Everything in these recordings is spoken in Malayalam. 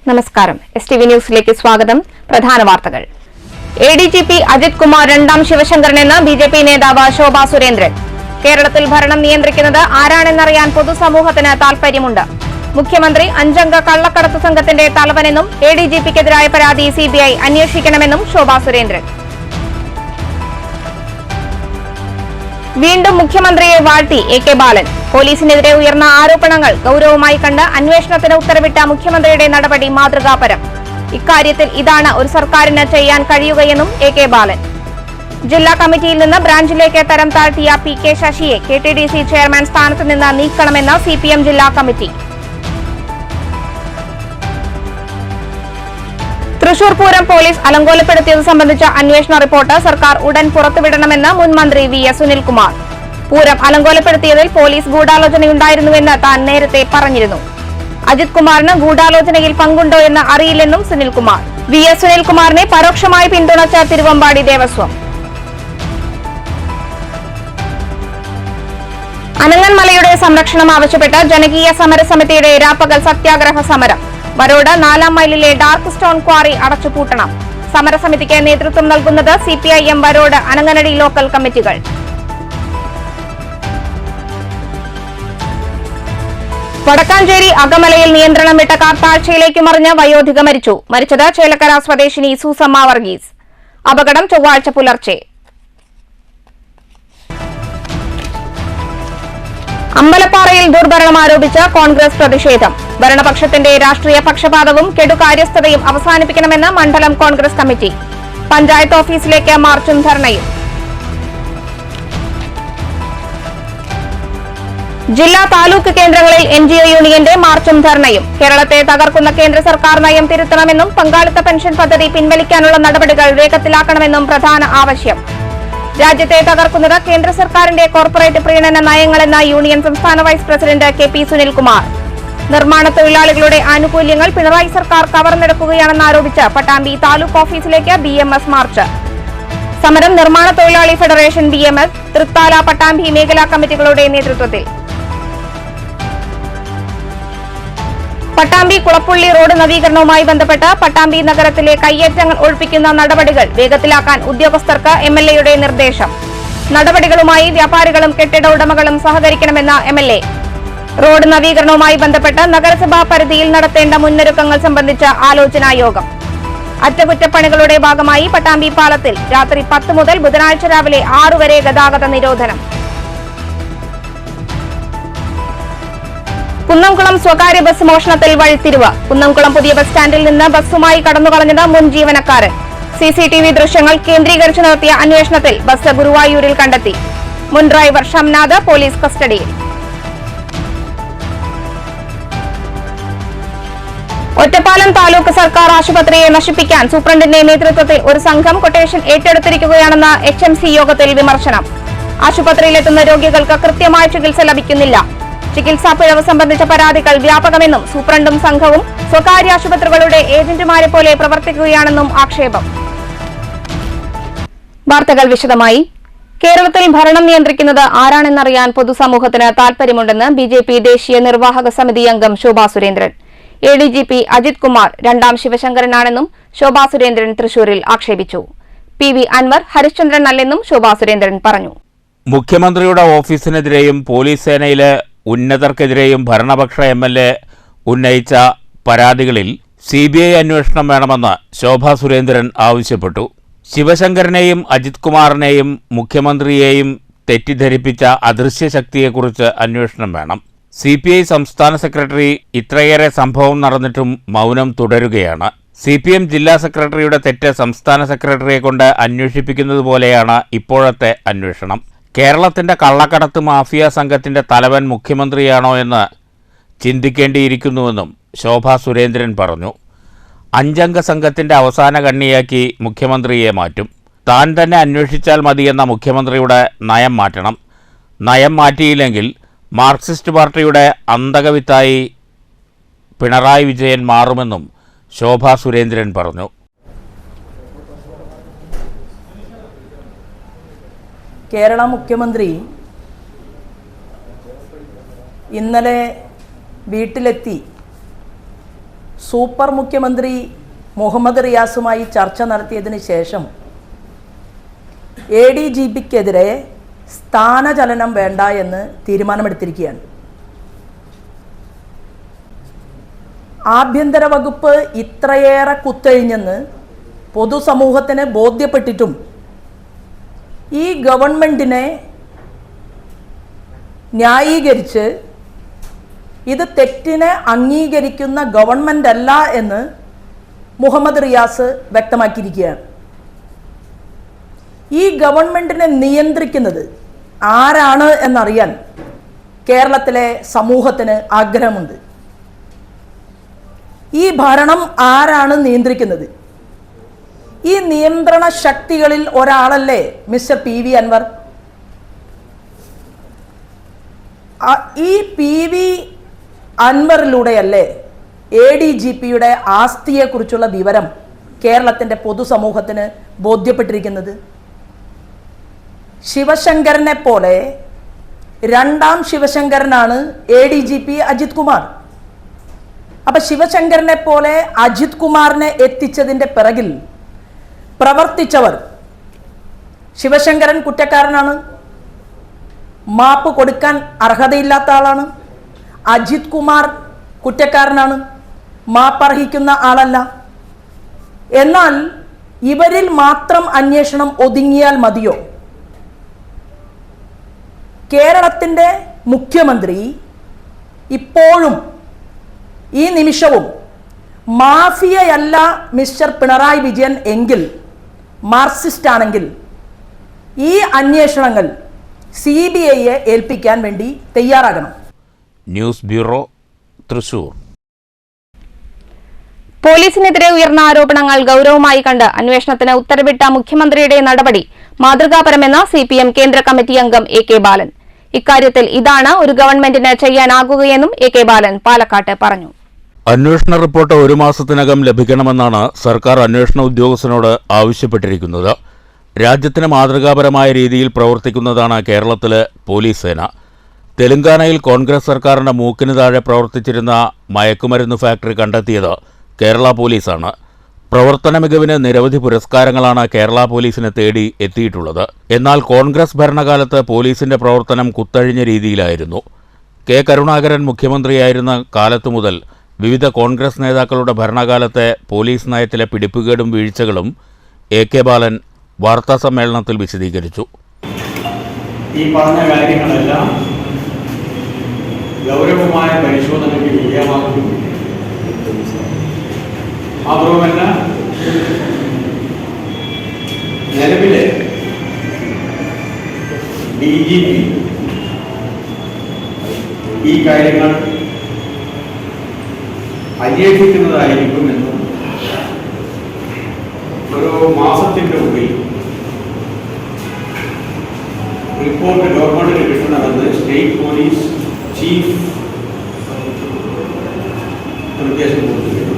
നമസ്കാരം. STV ന്യൂസിലേക്ക് സ്വാഗതം. പ്രധാന വാർത്തകൾ. ADGP അജിത് കുമാർ രണ്ടാം ശിവശങ്കരനെന്ന് BJP നേതാവ് ശോഭാ സുരേന്ദ്രൻ. കേരളത്തിൽ ഭരണം നിയന്ത്രിക്കുന്നത് ആരാണെന്നറിയാൻ പൊതുസമൂഹത്തിന് താൽപര്യമുണ്ട്. മുഖ്യമന്ത്രി 5 അംഗ കള്ളക്കടത്ത് സംഘത്തിന്റെ തലവനെന്നും ADGPക്കെതിരായ പരാതി CBI അന്വേഷിക്കണമെന്നും ശോഭാ സുരേന്ദ്രൻ. വീണ്ടും മുഖ്യമന്ത്രിയെ വാഴ്ത്തി AK ബാലൻ. പോലീസിനെതിരെ ഉയർന്ന ആരോപണങ്ങൾ ഗൌരവമായി കണ്ട് അന്വേഷണത്തിന് ഉത്തരവിട്ട മുഖ്യമന്ത്രിയുടെ നടപടി മാതൃകാപരം. ഇക്കാര്യത്തിൽ ഇതാണ് ഒരു സർക്കാരിന് ചെയ്യാൻ കഴിയുകയെന്നും AK ബാലൻ. ജില്ലാ കമ്മിറ്റിയിൽ നിന്ന് ബ്രാഞ്ചിലേക്ക് തരം താഴ്ത്തിയ PK ശശിയെ KTDC ചെയർമാൻ സ്ഥാനത്ത് നിന്ന് നീക്കണമെന്ന് CPM ജില്ലാ കമ്മിറ്റി. തൃശൂർ പൂരം പോലീസ് അലങ്കോലപ്പെടുത്തിയത് സംബന്ധിച്ച അന്വേഷണ റിപ്പോർട്ട് സർക്കാർ ഉടൻ പുറത്തുവിടണമെന്ന് മുൻ മന്ത്രി VS സുനിൽകുമാർ. പൂരം അലങ്കോലപ്പെടുത്തിയതിൽ പോലീസ് ഗൂഢാലോചനയുണ്ടായിരുന്നുവെന്ന് താൻ നേരത്തെ പറഞ്ഞിരുന്നു. അജിത് കുമാറിന് ഗൂഢാലോചനയിൽ പങ്കുണ്ടോ എന്ന് അറിയില്ലെന്നും സുനിൽകുമാർ. VS സുനിൽകുമാറിനെ പരോക്ഷമായി പിന്തുണച്ച തിരുവമ്പാടി ദേവസ്വം. അനങ്ങൻമലയുടെ സംരക്ഷണം ആവശ്യപ്പെട്ട് ജനകീയ സമരസമിതിയുടെ രാപ്പകൽ സത്യാഗ്രഹ സമരം. വരോട് 4-ാം മൈലിലെ ഡാർക്ക് സ്റ്റോൺ ക്വാറി അടച്ചുപൂട്ടണം. സമരസമിതിക്ക് നേതൃത്വം നൽകുന്നത് CPIM വരോട് അനങ്ങനടി ലോക്കൽ കമ്മിറ്റികൾ. വടക്കാഞ്ചേരി അകമലയിൽ നിയന്ത്രണം വിട്ട കാർ താഴ്ചയിലേക്ക് മറിഞ്ഞ് വയോധിക മരിച്ചു. മരിച്ചത് ചേലക്കര സ്വദേശിനി സൂസമ്മ വർഗീസ്. അപകടം ചൊവ്വാഴ്ച പുലർച്ചെ. അമ്പലപ്പാറയിൽ ദുർഭരണം ആരോപിച്ച് കോൺഗ്രസ് പ്രതിഷേധം. ഭരണപക്ഷത്തിന്റെ രാഷ്ട്രീയ പക്ഷപാതവും കെടുകാര്യസ്ഥതയും അവസാനിപ്പിക്കണമെന്ന് മണ്ഡലം കോൺഗ്രസ് കമ്മിറ്റി. പഞ്ചായത്ത് ഓഫീസിലേക്ക് മാർച്ചും ധർണയും. ജില്ലാ താലൂക്ക് കേന്ദ്രങ്ങളിൽ NGO യൂണിയന്റെ മാർച്ചും ധർണയും. കേരളത്തെ തകർക്കുന്ന കേന്ദ്ര സർക്കാർ നയം തിരുത്തണമെന്നും പങ്കാളിത്ത പെൻഷൻ പദ്ധതി പിൻവലിക്കാനുള്ള നടപടികൾ വേഗത്തിലാക്കണമെന്നും പ്രധാന ആവശ്യം. രാജ്യത്തെ തകർക്കുന്നത് കേന്ദ്ര സർക്കാരിന്റെ കോർപ്പറേറ്റ് പ്രീണന നയങ്ങളെന്ന യൂണിയൻ സംസ്ഥാന വൈസ് പ്രസിഡന്റ് KP സുനിൽകുമാർ. നിർമ്മാണ തൊഴിലാളികളുടെ ആനുകൂല്യങ്ങൾ പിണറായി സർക്കാർ കവർന്നെടുക്കുകയാണെന്നാരോപിച്ച് പട്ടാമ്പി താലൂക്ക് ഓഫീസിലേക്ക് BMS മാർച്ച്. സമരം നിർമ്മാണ തൊഴിലാളി ഫെഡറേഷൻ BMS, തൃത്താല, പട്ടാമ്പി മേഖലാ കമ്മിറ്റികളുടെ നേതൃത്വത്തിൽ. പട്ടാമ്പി കുളപ്പുള്ളി റോഡ് നവീകരണവുമായി ബന്ധപ്പെട്ട് പട്ടാമ്പി നഗരത്തിലെ കയ്യേറ്റങ്ങൾ ഒഴിപ്പിക്കുന്ന നടപടികൾ വേഗത്തിലാക്കാൻ ഉദ്യോഗസ്ഥർക്ക് MLAയുടെ നിർദ്ദേശം. നടപടികളുമായി വ്യാപാരികളും കെട്ടിട ഉടമകളും സഹകരിക്കണമെന്ന MLA. റോഡ് നവീകരണവുമായി ബന്ധപ്പെട്ട് നഗരസഭാ പരിധിയിൽ നടത്തേണ്ട മുന്നൊരുക്കങ്ങൾ സംബന്ധിച്ച ആലോചനാ യോഗം. അറ്റകുറ്റപ്പണികളുടെ ഭാഗമായി പട്ടാമ്പി പാലത്തിൽ രാത്രി 10 മുതൽ ബുധനാഴ്ച രാവിലെ 6 വരെ ഗതാഗത നിരോധനം. കുന്നംകുളം സ്വകാര്യ ബസ് മോഷണത്തിൽ വഴിത്തിരിവ്. കുന്നംകുളം പുതിയ ബസ് സ്റ്റാൻഡിൽ നിന്ന് ബസ്സുമായി കടന്നുകളഞ്ഞത് മുൻ ജീവനക്കാരൻ. CCTV ദൃശ്യങ്ങൾ കേന്ദ്രീകരിച്ച് നടത്തിയ അന്വേഷണത്തിൽ ബസ് ഗുരുവായൂരിൽ കണ്ടെത്തി. മുൻ ഡ്രൈവർ ഷംനാദ് പോലീസ് കസ്റ്റഡിയിൽ. ഒറ്റപ്പാലം താലൂക്ക് സർക്കാർ ആശുപത്രിയെ നശിപ്പിക്കാൻ സൂപ്രണ്ടിന്റെ നേതൃത്വത്തിൽ ഒരു സംഘം കൊട്ടേഷൻ ഏറ്റെടുത്തിരിക്കുകയാണെന്ന HMC യോഗത്തിൽ വിമർശനം. ആശുപത്രിയിലെത്തുന്ന രോഗികൾക്ക് കൃത്യമായ ചികിത്സ ലഭിക്കുന്നില്ല. ചികിത്സാ പിഴവ് സംബന്ധിച്ച പരാതികൾ വ്യാപകമെന്നും സൂപ്രണ്ടും സംഘവും സ്വകാര്യ ആശുപത്രികളുടെ ഏജന്റുമാരെ പോലെ പ്രവർത്തിക്കുകയാണെന്നും ആക്ഷേപം. വാർത്തകൾ വിശദമായി. കേരളത്തിൽ ഭരണം നിയന്ത്രിക്കുന്നത് ആരാണെന്നറിയാൻ പൊതുസമൂഹത്തിന് താൽപര്യമുണ്ടെന്ന് BJP ദേശീയ നിർവാഹക സമിതി അംഗം ശോഭാ സുരേന്ദ്രൻ. ADGP അജിത് കുമാർ രണ്ടാം ശിവശങ്കരനാണെന്നും ശോഭാ സുരേന്ദ്രൻ തൃശൂരിൽ ആക്ഷേപിച്ചു. PV അൻവർ ഹരിശ്ചന്ദ്രൻ അല്ലെന്നും ശോഭാ സുരേന്ദ്രൻ പറഞ്ഞു. മുഖ്യമന്ത്രിയുടെ ഓഫീസിനെതിരെയും പോലീസ് സേനയിലെ ഉന്നതർക്കെതിരെയും ഭരണപക്ഷ MLA ഉന്നയിച്ച പരാതികളിൽ CBI അന്വേഷണം വേണമെന്ന് ശോഭാ സുരേന്ദ്രൻ ആവശ്യപ്പെട്ടു. ശിവശങ്കരനെയും അജിത് കുമാറിനെയും മുഖ്യമന്ത്രിയെയും തെറ്റിദ്ധരിപ്പിച്ച അദൃശ്യശക്തിയെക്കുറിച്ച് അന്വേഷണം വേണം. CPI സംസ്ഥാന സെക്രട്ടറി ഇത്രയേറെ സംഭവം നടന്നിട്ടും മൗനം തുടരുകയാണ്. CPM ജില്ലാ സെക്രട്ടറിയുടെ തെറ്റ് സംസ്ഥാന സെക്രട്ടറിയെ കൊണ്ട് അന്വേഷിപ്പിക്കുന്നത് പോലെയാണ് ഇപ്പോഴത്തെ അന്വേഷണം. കേരളത്തിന്റെ കള്ളക്കടത്ത് മാഫിയ സംഘത്തിന്റെ തലവൻ മുഖ്യമന്ത്രിയാണോ എന്ന് ചിന്തിക്കേണ്ടിയിരിക്കുന്നുവെന്നും ശോഭാ സുരേന്ദ്രൻ പറഞ്ഞു. 5 അംഗ സംഘത്തിന്റെ അവസാന കണ്ണിയാക്കി മുഖ്യമന്ത്രിയെ മാറ്റും. താൻ തന്നെ അന്വേഷിച്ചാൽ മതിയെന്ന മുഖ്യമന്ത്രിയുടെ നയം മാറ്റണം. നയം മാറ്റിയില്ലെങ്കിൽ മാർക്സിസ്റ്റ് പാർട്ടിയുടെ അന്തകവിത്തായി പിണറായി വിജയൻ മാറുമെന്നും ശോഭാ സുരേന്ദ്രൻ പറഞ്ഞു. കേരള മുഖ്യമന്ത്രി ഇന്നലെ വീട്ടിലെത്തി സൂപ്പർ മുഖ്യമന്ത്രി മുഹമ്മദ് റിയാസുമായി ചർച്ച നടത്തിയതിന് ശേഷം ADGPക്കെതിരെ സ്ഥാനചലനം വേണ്ട എന്ന് തീരുമാനമെടുത്തിരിക്കുകയാണ്. ആഭ്യന്തര വകുപ്പ് ഇത്രയേറെ കുത്തഴിഞ്ഞെന്ന് പൊതുസമൂഹത്തിന് ബോധ്യപ്പെട്ടിട്ടും ഈ ഗവൺമെൻറ്റിനെ ന്യായീകരിച്ച് ഇത് തെറ്റിനെ അംഗീകരിക്കുന്ന ഗവൺമെൻറ് അല്ല എന്ന് മുഹമ്മദ് റിയാസ് വ്യക്തമാക്കിയിരിക്കുകയാണ്. ഈ ഗവൺമെൻറ്റിനെ നിയന്ത്രിക്കുന്നത് ആരാണ് എന്നറിയാൻ കേരളത്തിലെ സമൂഹത്തിന് ആഗ്രഹമുണ്ട്. ഈ ഭരണം ആരാണ് നിയന്ത്രിക്കുന്നത്? ഈ നിയന്ത്രണ ശക്തികളിൽ ഒരാളല്ലേ മിസ്റ്റർ PV അൻവർ? ഈ PV അൻവറിലൂടെയല്ലേ ADGPയുടെ ആസ്തിയെക്കുറിച്ചുള്ള വിവരം കേരളത്തിൻ്റെ പൊതുസമൂഹത്തിന് ബോധ്യപ്പെട്ടിരിക്കുന്നത്? ശിവശങ്കരനെ പോലെ രണ്ടാം ശിവശങ്കരനാണ് ADGP അജിത് കുമാർ. അപ്പം ശിവശങ്കരനെ പോലെ അജിത് കുമാറിനെ എത്തിച്ചതിൻ്റെ പിറകിൽ പ്രവർത്തിച്ചവർ, ശിവശങ്കരൻ കുറ്റക്കാരനാണ്, മാപ്പ് കൊടുക്കാൻ അർഹതയില്ലാത്ത ആളാണ്. അജിത് കുമാർ കുറ്റക്കാരനാണ്, മാപ്പർഹിക്കുന്ന ആളല്ല. എന്നാൽ ഇവരിൽ മാത്രം അന്വേഷണം ഒതുങ്ങിയാൽ മതിയോ? കേരളത്തിൻ്റെ മുഖ്യമന്ത്രി ഇപ്പോഴും ഈ നിമിഷവും മാഫിയയല്ല മിസ്റ്റർ പിണറായി വിജയൻ എങ്കിൽ, മാർക്സിസ്റ്റ് ആണെങ്കിൽ ഈ അന്വേഷണങ്ങൾ CBIയെ ഏൽപ്പിക്കാൻ വേണ്ടി തയ്യാറാകണം. News bureau, Thrissur. പോലീസിനെതിരെ ഉയർന്ന ആരോപണങ്ങൾ ഗൌരവമായി കണ്ട് അന്വേഷണത്തിന് ഉത്തരവിട്ട മുഖ്യമന്ത്രിയുടെ നടപടി മാതൃകാപരമെന്ന് CPM കേന്ദ്ര കമ്മിറ്റി അംഗം AK ബാലൻ. ഇക്കാര്യത്തിൽ ഇതാണ് ഒരു ഗവൺമെന്റിന് ചെയ്യാനാകുകയെന്നും AK ബാലൻ പാലക്കാട്ട് പറഞ്ഞു. അന്വേഷണ റിപ്പോർട്ട് 1 മാസത്തിനകം ലഭിക്കണമെന്നാണ് സർക്കാർ അന്വേഷണ ഉദ്യോഗസ്ഥനോട് ആവശ്യപ്പെട്ടിരിക്കുന്നത്. രാജ്യത്തിന് മാതൃകാപരമായ രീതിയിൽ പ്രവർത്തിക്കുന്നതാണ് കേരളത്തിലെ പോലീസ് സേന. തെലങ്കാനയിൽ കോൺഗ്രസ് സർക്കാരിന്റെ മൂക്കിന് താഴെ പ്രവർത്തിച്ചിരുന്ന മയക്കുമരുന്ന് ഫാക്ടറി കണ്ടെത്തിയത് കേരള പോലീസാണ്. പ്രവർത്തന മികവിന് നിരവധി പുരസ്കാരങ്ങളാണ് കേരള പോലീസിനെ തേടി എത്തിയിട്ടുള്ളത്. എന്നാൽ കോൺഗ്രസ് ഭരണകാലത്ത് പോലീസിന്റെ പ്രവർത്തനം കുത്തഴിഞ്ഞ രീതിയിലായിരുന്നു. K. കരുണാകരൻ മുഖ്യമന്ത്രിയായിരുന്ന കാലത്തു മുതൽ വിവിധ കോൺഗ്രസ് നേതാക്കളുടെ ഭരണകാലത്തെ പോലീസ് നയത്തിലെ പിടിപ്പുകേടും വീഴ്ചകളും AK ബാലൻ വാർത്താസമ്മേളനത്തിൽ വിശദീകരിച്ചു. ഈ പറഞ്ഞ കാര്യങ്ങളെല്ലാം ഗൗരവമായ പരിശോധനയ്ക്ക് വിധേയമാക്കും. മാത്രവുമല്ല, നിലവിലെ DGP ഈ കാര്യങ്ങൾ അന്വേഷിക്കുന്നതായിരിക്കുമെന്നും ഒരു മാസത്തിൻ്റെ ഉള്ളിൽ റിപ്പോർട്ട് ഗവൺമെന്റിന് കിട്ടണമെന്ന് സ്റ്റേറ്റ് പോലീസ് ചീഫ് നിർദ്ദേശം കൊടുത്തിരുന്നു.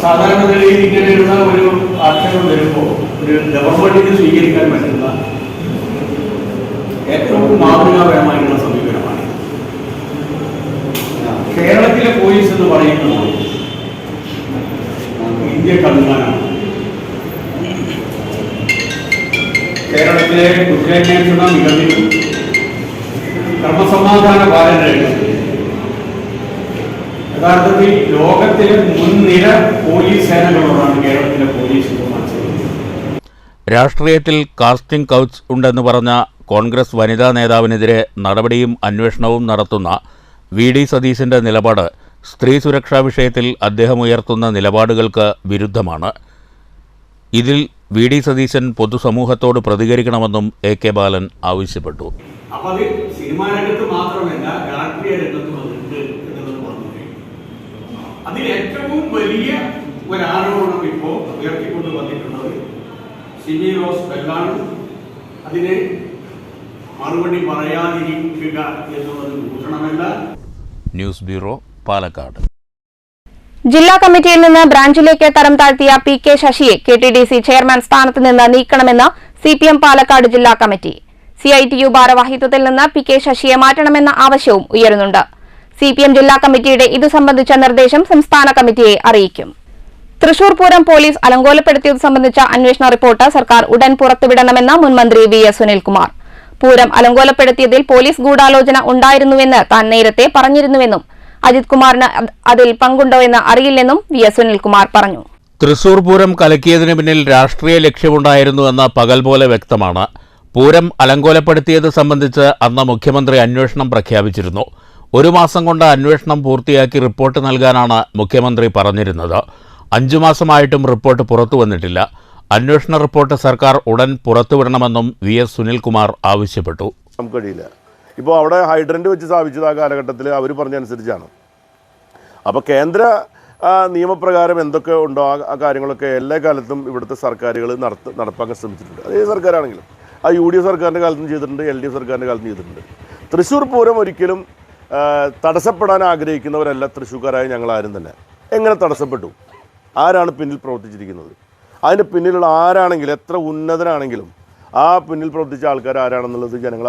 സാധാരണ നിലയിൽ ഇങ്ങനെയുള്ള ഒരു ആക്ഷേപം വരുമ്പോൾ ഒരു ഗവൺമെന്റിന് സ്വീകരിക്കാൻ പറ്റുന്ന ഏറ്റവും മാതൃകാപരമായിട്ടുള്ള സമീപനമാണ്. കേരളത്തിലെ പോലീസ് എന്ന് പറയുന്നത് ഇന്ത്യക്ക് അഭിമാനമാണ്. കേരളത്തിലെ കുറ്റാന്വേഷണ മികവിലും ക്രമസമാധാന പാലനയിലും യഥാർത്ഥത്തിൽ ലോകത്തിലെ മുൻനിര പോലീസ് സേനകളോടാണ് കേരളത്തിലെ പോലീസ് മത്സരിക്കുന്നത്. രാഷ്ട്രീയത്തിൽ കാസ്റ്റിംഗ് കൗച്ച് ഉണ്ടെന്ന് പറഞ്ഞ കോൺഗ്രസ് വനിതാ നേതാവിനെതിരെ നടപടിയും അന്വേഷണവും നടത്തുന്ന VD സതീശന്റെ നിലപാട് സ്ത്രീ സുരക്ഷാ വിഷയത്തിൽ അദ്ദേഹം ഉയർത്തുന്ന നിലപാടുകൾക്ക് വിരുദ്ധമാണ്. ഇതിൽ VD സതീശൻ പൊതുസമൂഹത്തോട് പ്രതികരിക്കണമെന്നും AK ബാലൻ ആവശ്യപ്പെട്ടു. അപ്പോൾ അത് സിനിമാ രംഗത്ത് മാത്രമല്ല, രാഷ്ട്രീയ രംഗത്ത് വന്നിട്ടുണ്ട് എന്നുള്ളത് പറഞ്ഞു. അതിൽ ഏറ്റവും വലിയ ഒരു ആരോപണം ഇപ്പോൾ ഉയർത്തിക്കൊണ്ട് വന്നിട്ടുള്ളത് സിമി റോസ് ബെല്ലാണ്. അതിന് മറുപടി പറയാതിരിക്കുക എന്നുള്ളത് ഭൂഷണമല്ല. News bureau, Palakkad. ജില്ലാ കമ്മിറ്റിയിൽ നിന്ന് ബ്രാഞ്ചിലേക്ക് തരം താഴ്ത്തിയ PK ശശിയെ KTDC ചെയർമാൻ സ്ഥാനത്ത് നിന്ന് നീക്കണമെന്ന് CPM പാലക്കാട് ജില്ലാ കമ്മിറ്റി. CITU ഭാരവാഹിത്വത്തിൽ നിന്ന് PK ശശിയെ മാറ്റണമെന്ന ആവശ്യവും ഉയരുന്നുണ്ട്. CPM ജില്ലാ കമ്മിറ്റിയുടെ ഇതു സംബന്ധിച്ച നിർദ്ദേശം സംസ്ഥാന കമ്മിറ്റിയെ അറിയിക്കും. തൃശൂർ പൂരം പോലീസ് അലങ്കോലപ്പെടുത്തിയത് സംബന്ധിച്ച അന്വേഷണ റിപ്പോർട്ട് സർക്കാർ ഉടൻ പുറത്തുവിടണമെന്ന് മുൻമന്ത്രി VS സുനിൽകുമാർ. പൂരം അലങ്കോലപ്പെടുത്തിയതിൽ പോലീസ് ഗൂഢാലോചന ഉണ്ടായിരുന്നുവെന്ന് താൻ നേരത്തെ പറഞ്ഞിരുന്നുവെന്നും അജിത് കുമാറിന് അതിൽ പങ്കുണ്ടോ എന്ന് അറിയില്ലെന്നും VS സുനിൽകുമാർ പറഞ്ഞു. തൃശൂർ പൂരം കലക്കിയതിന് പിന്നിൽ രാഷ്ട്രീയ ലക്ഷ്യമുണ്ടായിരുന്നുവെന്ന് പകൽ പോലെ വ്യക്തമാണ്. പൂരം അലങ്കോലപ്പെടുത്തിയത് സംബന്ധിച്ച് അന്ന് മുഖ്യമന്ത്രി അന്വേഷണം പ്രഖ്യാപിച്ചിരുന്നു. 1 മാസം കൊണ്ട് അന്വേഷണം പൂർത്തിയാക്കി റിപ്പോർട്ട് നൽകാനാണ് മുഖ്യമന്ത്രി പറഞ്ഞിരുന്നത്. 5 മാസമായിട്ടും റിപ്പോർട്ട് പുറത്തു വന്നിട്ടില്ല. അന്വേഷണ റിപ്പോർട്ട് സർക്കാർ ഉടൻ പുറത്തുവിടണമെന്നും VS സുനിൽകുമാർ ആവശ്യപ്പെട്ടു. നമുക്ക് കഴിയില്ല. ഇപ്പോൾ അവിടെ ഹൈഡ്രൻ്റ് വെച്ച് സ്ഥാപിച്ചത് ആ കാലഘട്ടത്തിൽ അവർ പറഞ്ഞനുസരിച്ചാണ്. അപ്പോൾ കേന്ദ്ര നിയമപ്രകാരം എന്തൊക്കെ ഉണ്ടോ ആ കാര്യങ്ങളൊക്കെ എല്ലാ കാലത്തും ഇവിടുത്തെ സർക്കാരുകൾ നടപ്പാക്കാൻ ശ്രമിച്ചിട്ടുണ്ട്. അത് ഏത് സർക്കാരാണെങ്കിലും ആ UDF സർക്കാരിൻ്റെ കാലത്തും ചെയ്തിട്ടുണ്ട്, LDF സർക്കാരിൻ്റെ കാലത്തും ചെയ്തിട്ടുണ്ട്. തൃശ്ശൂർ പൂരം ഒരിക്കലും തടസ്സപ്പെടാൻ ആഗ്രഹിക്കുന്നവരല്ല തൃശ്ശൂർക്കാരായ ഞങ്ങളാരും തന്നെ. എങ്ങനെ തടസ്സപ്പെട്ടു? ആരാണ് പിന്നിൽ പ്രവർത്തിച്ചിരിക്കുന്നത്? അതിൻ്റെ പിന്നിലുള്ള ആരാണെങ്കിലും എത്ര ഉന്നതനാണെങ്കിലും ആ പിന്നിൽ പ്രവർത്തിച്ച ആൾക്കാർ ആരാണെന്നുള്ളത് ജനങ്ങൾ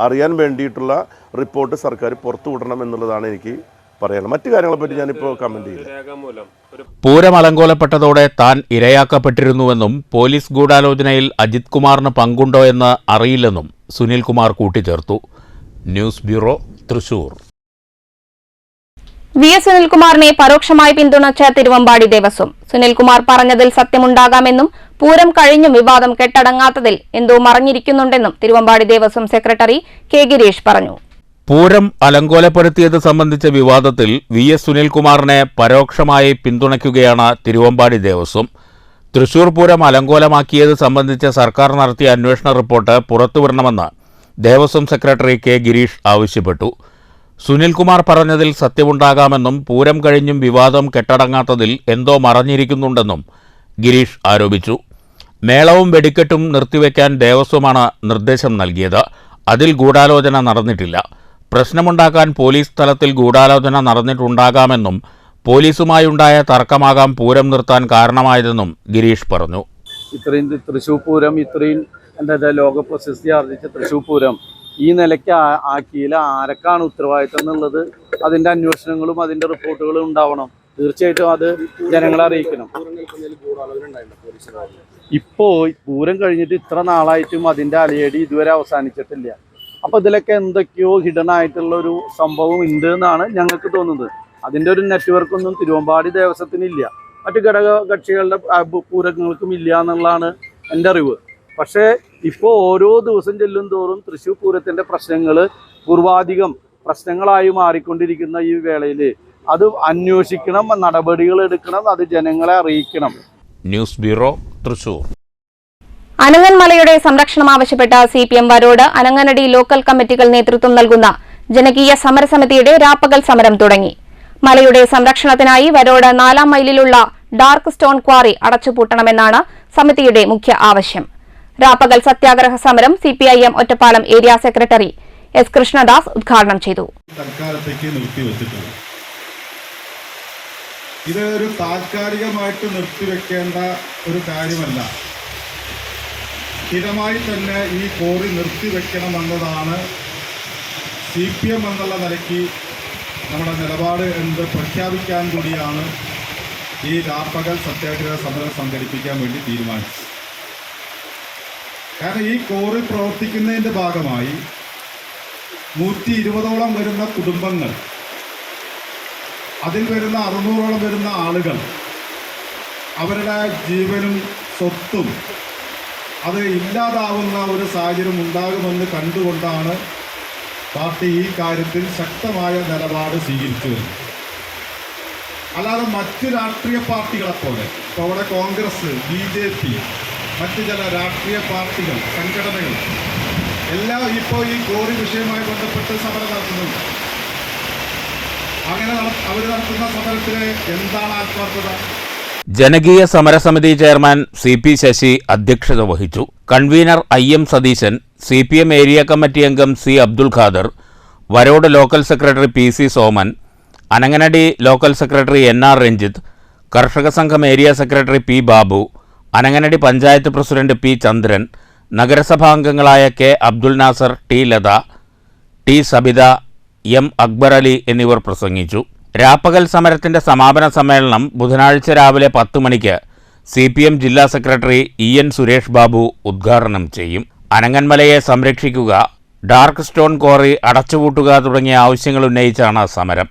അറിയാൻ വേണ്ടിയിട്ടുള്ള റിപ്പോർട്ട് സർക്കാർ പുറത്തുവിടണം എന്നുള്ളതാണ് എനിക്ക് പറയണം. മറ്റു കാര്യങ്ങളെപ്പറ്റി ഞാനിപ്പോൾ കമൻറ്റ് ചെയ്യില്ല. പൂരം അലങ്കോലപ്പെട്ടതോടെ താൻ ഇരയാക്കപ്പെട്ടിരുന്നുവെന്നും പോലീസ് ഗൂഢാലോചനയിൽ അജിത് കുമാറിന് പങ്കുണ്ടോ എന്ന് അറിയില്ലെന്നും സുനിൽകുമാർ കൂട്ടിച്ചേർത്തു. News bureau, Thrissur. VS സുനിൽകുമാറിനെ പരോക്ഷമായി പിന്തുണച്ച തിരുവമ്പാടി ദേവസ്വം. സുനിൽകുമാർ പറഞ്ഞതിൽ സത്യമുണ്ടാകാമെന്നും പൂരം കഴിഞ്ഞും വിവാദം കെട്ടടങ്ങാത്തതിൽ എന്തോ മറഞ്ഞിരിക്കുന്നുണ്ടെന്നും തിരുവമ്പാടി ദേവസ്വം സെക്രട്ടറി K ഗിരീഷ് പറഞ്ഞു. പൂരം അലങ്കോലപ്പെടുത്തിയത് സംബന്ധിച്ച വിവാദത്തിൽ VS സുനിൽകുമാറിനെ പരോക്ഷമായി പിന്തുണയ്ക്കുകയാണ് തിരുവമ്പാടി ദേവസ്വം. തൃശൂർ പൂരം അലങ്കോലമാക്കിയത് സംബന്ധിച്ച് സർക്കാർ നടത്തിയ അന്വേഷണ റിപ്പോർട്ട് പുറത്തുവിടണമെന്ന് ദേവസ്വം സെക്രട്ടറി K ഗിരീഷ് ആവശ്യപ്പെട്ടു. സുനിൽകുമാർ പറഞ്ഞതിൽ സത്യമുണ്ടാകാമെന്നും പൂരം കഴിഞ്ഞും വിവാദം കെട്ടടങ്ങാത്തതിൽ എന്തോ മറഞ്ഞിരിക്കുന്നുണ്ടെന്നും ഗിരീഷ് ആരോപിച്ചു. മേളവും വെടിക്കെട്ടും നിർത്തിവെക്കാൻ ദേവസ്വമാണ് നിർദ്ദേശം നൽകിയത്. അതിൽ ഗൂഢാലോചന നടന്നിട്ടില്ല. പ്രശ്നമുണ്ടാക്കാൻ പോലീസ് തലത്തിൽ ഗൂഢാലോചന നടന്നിട്ടുണ്ടാകാമെന്നും പോലീസുമായുണ്ടായ തർക്കമാകാം പൂരം നിർത്താൻ കാരണമായതെന്നും ഗിരീഷ് പറഞ്ഞു. ഇത്രയും തൃശ്ശൂർ പൂരം ഇത്രയും ലോക പ്രശസ്തി ആർജിച്ച തൃശ്ശൂർ പൂരം ഈ നിലയ്ക്ക് ആക്കിയില്ല. ആരൊക്കെയാണ് ഉത്തരവാദിത്തം എന്നുള്ളത് അതിൻ്റെ അന്വേഷണങ്ങളും അതിൻ്റെ റിപ്പോർട്ടുകളും ഉണ്ടാവണം. തീർച്ചയായിട്ടും അത് ജനങ്ങളെ അറിയിക്കണം. ഇപ്പോൾ പൂരം കഴിഞ്ഞിട്ട് ഇത്ര നാളായിട്ടും അതിൻ്റെ അലയടി ഇതുവരെ അവസാനിച്ചിട്ടില്ല. അപ്പോൾ ഇതിലൊക്കെ എന്തൊക്കെയോ ഹിഡൻ ആയിട്ടുള്ള ഒരു സംഭവം ഉണ്ട് എന്നാണ് ഞങ്ങൾക്ക് തോന്നുന്നത്. അതിൻ്റെ ഒരു നെറ്റ്വർക്കൊന്നും തിരുവമ്പാടി ദേവസ്വത്തിനില്ല, മറ്റു ഘടക കക്ഷികളുടെ പൂരങ്ങൾക്കും ഇല്ല എന്നുള്ളതാണ് എൻ്റെ അറിവ്. പക്ഷേ ഇപ്പോൾ ഓരോ ദിവസം ചെല്ലും തോറും തൃശ്ശൂർ പൂരത്തിൻ്റെ പ്രശ്നങ്ങൾ പൂർവാധികം പ്രശ്നങ്ങളായി മാറിക്കൊണ്ടിരിക്കുന്ന ഈ വേളയിൽ അത് അന്വേഷിക്കണം, നടപടികൾ എടുക്കണം, അത് ജനങ്ങളെ അറിയിക്കണം. News bureau, Thrissur. അനങ്ങൻമലയുടെ സംരക്ഷണം ആവശ്യപ്പെട്ട CPM വരോട് അനങ്ങനടി ലോക്കൽ കമ്മിറ്റികൾ നേതൃത്വം നൽകുന്ന ജനകീയ സമരസമിതിയുടെ രാപ്പകൽ സമരം തുടങ്ങി. മലയുടെ സംരക്ഷണത്തിനായി വരോട് 4-ാം മൈലിലുള്ള ഡാർക്ക് സ്റ്റോൺ ക്വാറി അടച്ചുപൂട്ടണമെന്നാണ് സമിതിയുടെ മുഖ്യ ആവശ്യം. രാപ്പകൽ സത്യാഗ്രഹ സമരം CPIM Ottapalam area secretary S Krishnadas ഉദ്ഘാടനം ചെയ്തു. തൽക്കാലത്തേക്ക് നിർത്തിവെച്ചിട്ടുണ്ട്. ഇത് ഒരു താൽക്കാലികമായിട്ട് നിർത്തിവെക്കേണ്ട ഒരു കാര്യമല്ല. സ്ഥിരമായി തന്നെ ഈ കോറി നിർത്തിവെക്കണമെന്നതാണ് CPM എന്നുള്ള നിലയ്ക്ക് നമ്മുടെ നിലപാട് എന്ന് പ്രഖ്യാപിക്കാൻ കൂടിയാണ് ഈ രാപ്പകൽ സത്യാഗ്രഹ സമരം സംഘടിപ്പിക്കാൻ വേണ്ടി തീരുമാനിച്ചത്. കാരണം ഈ കോറി പ്രവർത്തിക്കുന്നതിൻ്റെ ഭാഗമായി 120ഓളം വരുന്ന കുടുംബങ്ങൾ, അതിൽ വരുന്ന 600ഓളം വരുന്ന ആളുകൾ അവരുടെ ജീവനും സ്വത്തും അത് ഇല്ലാതാവുന്ന ഒരു സാഹചര്യം ഉണ്ടാകുമെന്ന് കണ്ടുകൊണ്ടാണ് പാർട്ടി ഈ കാര്യത്തിൽ ശക്തമായ നിലപാട് സ്വീകരിച്ചു വരുന്നത്. അല്ലാതെ മറ്റ് രാഷ്ട്രീയ പാർട്ടികളെപ്പോലെ ഇപ്പോൾ അവിടെ കോൺഗ്രസ്, BJP, മറ്റ് ചില രാഷ്ട്രീയ പാർട്ടികൾ, സംഘടനകൾ എല്ലാം ഇപ്പോൾ ഈ കോറി വിഷയവുമായി ബന്ധപ്പെട്ട് സമരം നടത്തുന്നുണ്ട്. അങ്ങനെ അവർ നടത്തുന്ന സമരത്തിന് എന്താണ് ആത്മാർത്ഥത? ജനകീയ സമരസമിതി ചെയർമാൻ CP ശശി അധ്യക്ഷത വഹിച്ചു. Convener IM Satheesan, CPM area committee അംഗം C Abdul Khader, Varode local secretary PC Soman, Ananganadi local secretary NR Ranjith, Karshaka Sangham area secretary P Babu, Ananganadi panchayat president P Chandran, നഗരസഭാംഗങ്ങളായ K Abdul Nasar, T Latha, T Sabitha, M Akbar Ali എന്നിവർ പ്രസംഗിച്ചു. രാപ്പകൽ സമരത്തിന്റെ സമാപന സമ്മേളനം ബുധനാഴ്ച രാവിലെ 10 മണിക്ക് CPM ജില്ലാ സെക്രട്ടറി EN സുരേഷ് ബാബു ഉദ്ഘാടനം ചെയ്യും. അനങ്ങന്മലയെ സംരക്ഷിക്കുക, ഡാർക്ക് സ്റ്റോൺ ക്വാറി അടച്ചുപൂട്ടുക തുടങ്ങിയ ആവശ്യങ്ങൾ ഉന്നയിച്ചാണ് സമരം.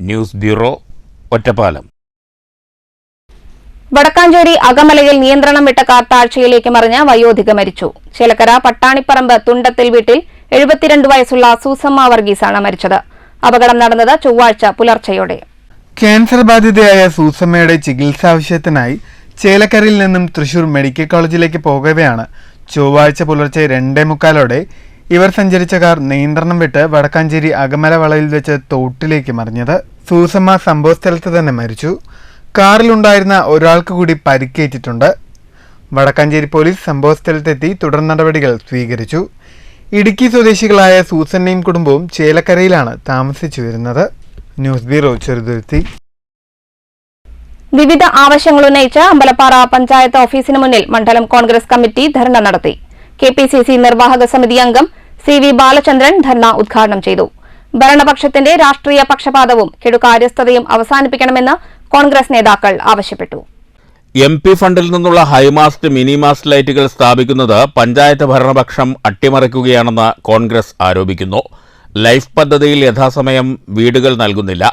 News bureau, Ottapalam. വടക്കാഞ്ചേരി അകമലയിൽ നിയന്ത്രണം വിട്ട കാർ താഴ്ചയിലേക്ക് മറിഞ്ഞ് വയോധിക മരിച്ചു. ചേലക്കര പട്ടാണിപ്പറമ്പ് തുണ്ടത്തിൽ വീട്ടിൽ 72 വയസ്സുള്ള സൂസമ്മ വർഗീസാണ് മരിച്ചത്. അപകടം നടന്നത് ചൊവ്വാഴ്ച പുലർച്ചെയോടെ. ക്യാൻസർ ബാധിതയായ സൂസമ്മയുടെ ചികിത്സാവശ്യത്തിനായി ചേലക്കരയിൽ നിന്നും തൃശൂർ മെഡിക്കൽ കോളേജിലേക്ക് പോകവെയാണ് ചൊവ്വാഴ്ച പുലർച്ചെ 2:45 ഇവർ സഞ്ചരിച്ച കാർ നിയന്ത്രണം വിട്ട് വടക്കാഞ്ചേരി അകമല വളയിൽ വെച്ച് തോട്ടിലേക്ക് മറിഞ്ഞത്. സൂസമ്മ സംഭവസ്ഥലത്ത് തന്നെ മരിച്ചു. കാറിലുണ്ടായിരുന്ന ഒരാൾക്ക് കൂടി പരിക്കേറ്റിട്ടുണ്ട്. വടക്കാഞ്ചേരി പോലീസ് സംഭവസ്ഥലത്തെത്തി തുടർ നടപടികൾ സ്വീകരിച്ചു. ഇടുക്കി സ്വദേശികളായ സൂസന്നയും കുടുംബവും ചേലക്കരയിലാണ് താമസിച്ചു വരുന്നത്. News bureau, Cheruthuruthy. വിവിധ ആവശ്യങ്ങൾ ഉന്നയിച്ച് അമ്പലപ്പാറ പഞ്ചായത്ത് ഓഫീസിന് മുന്നിൽ മണ്ഡലം കോൺഗ്രസ് കമ്മിറ്റി ധർണ നടത്തി. KPCC നിർവാഹക സമിതി അംഗം CV ബാലചന്ദ്രൻ ധർണ ഉദ്ഘാടനം ചെയ്തു. ഭരണപക്ഷത്തിന്റെ രാഷ്ട്രീയ പക്ഷപാതവും കെടുകാര്യസ്ഥതയും അവസാനിപ്പിക്കണമെന്ന് കോൺഗ്രസ് നേതാക്കൾ ആവശ്യപ്പെട്ടു. MP ഫണ്ടിൽ നിന്നുള്ള ഹൈമാസ്റ്റ് മിനിമാസ്റ്റ് ലൈറ്റുകൾ സ്ഥാപിക്കുന്നത് പഞ്ചായത്ത് ഭരണപക്ഷം അട്ടിമറിക്കുകയാണെന്ന് കോൺഗ്രസ് ആരോപിക്കുന്നു. ലൈഫ് പദ്ധതിയിൽ യഥാസമയം വീടുകൾ നൽകുന്നില്ല.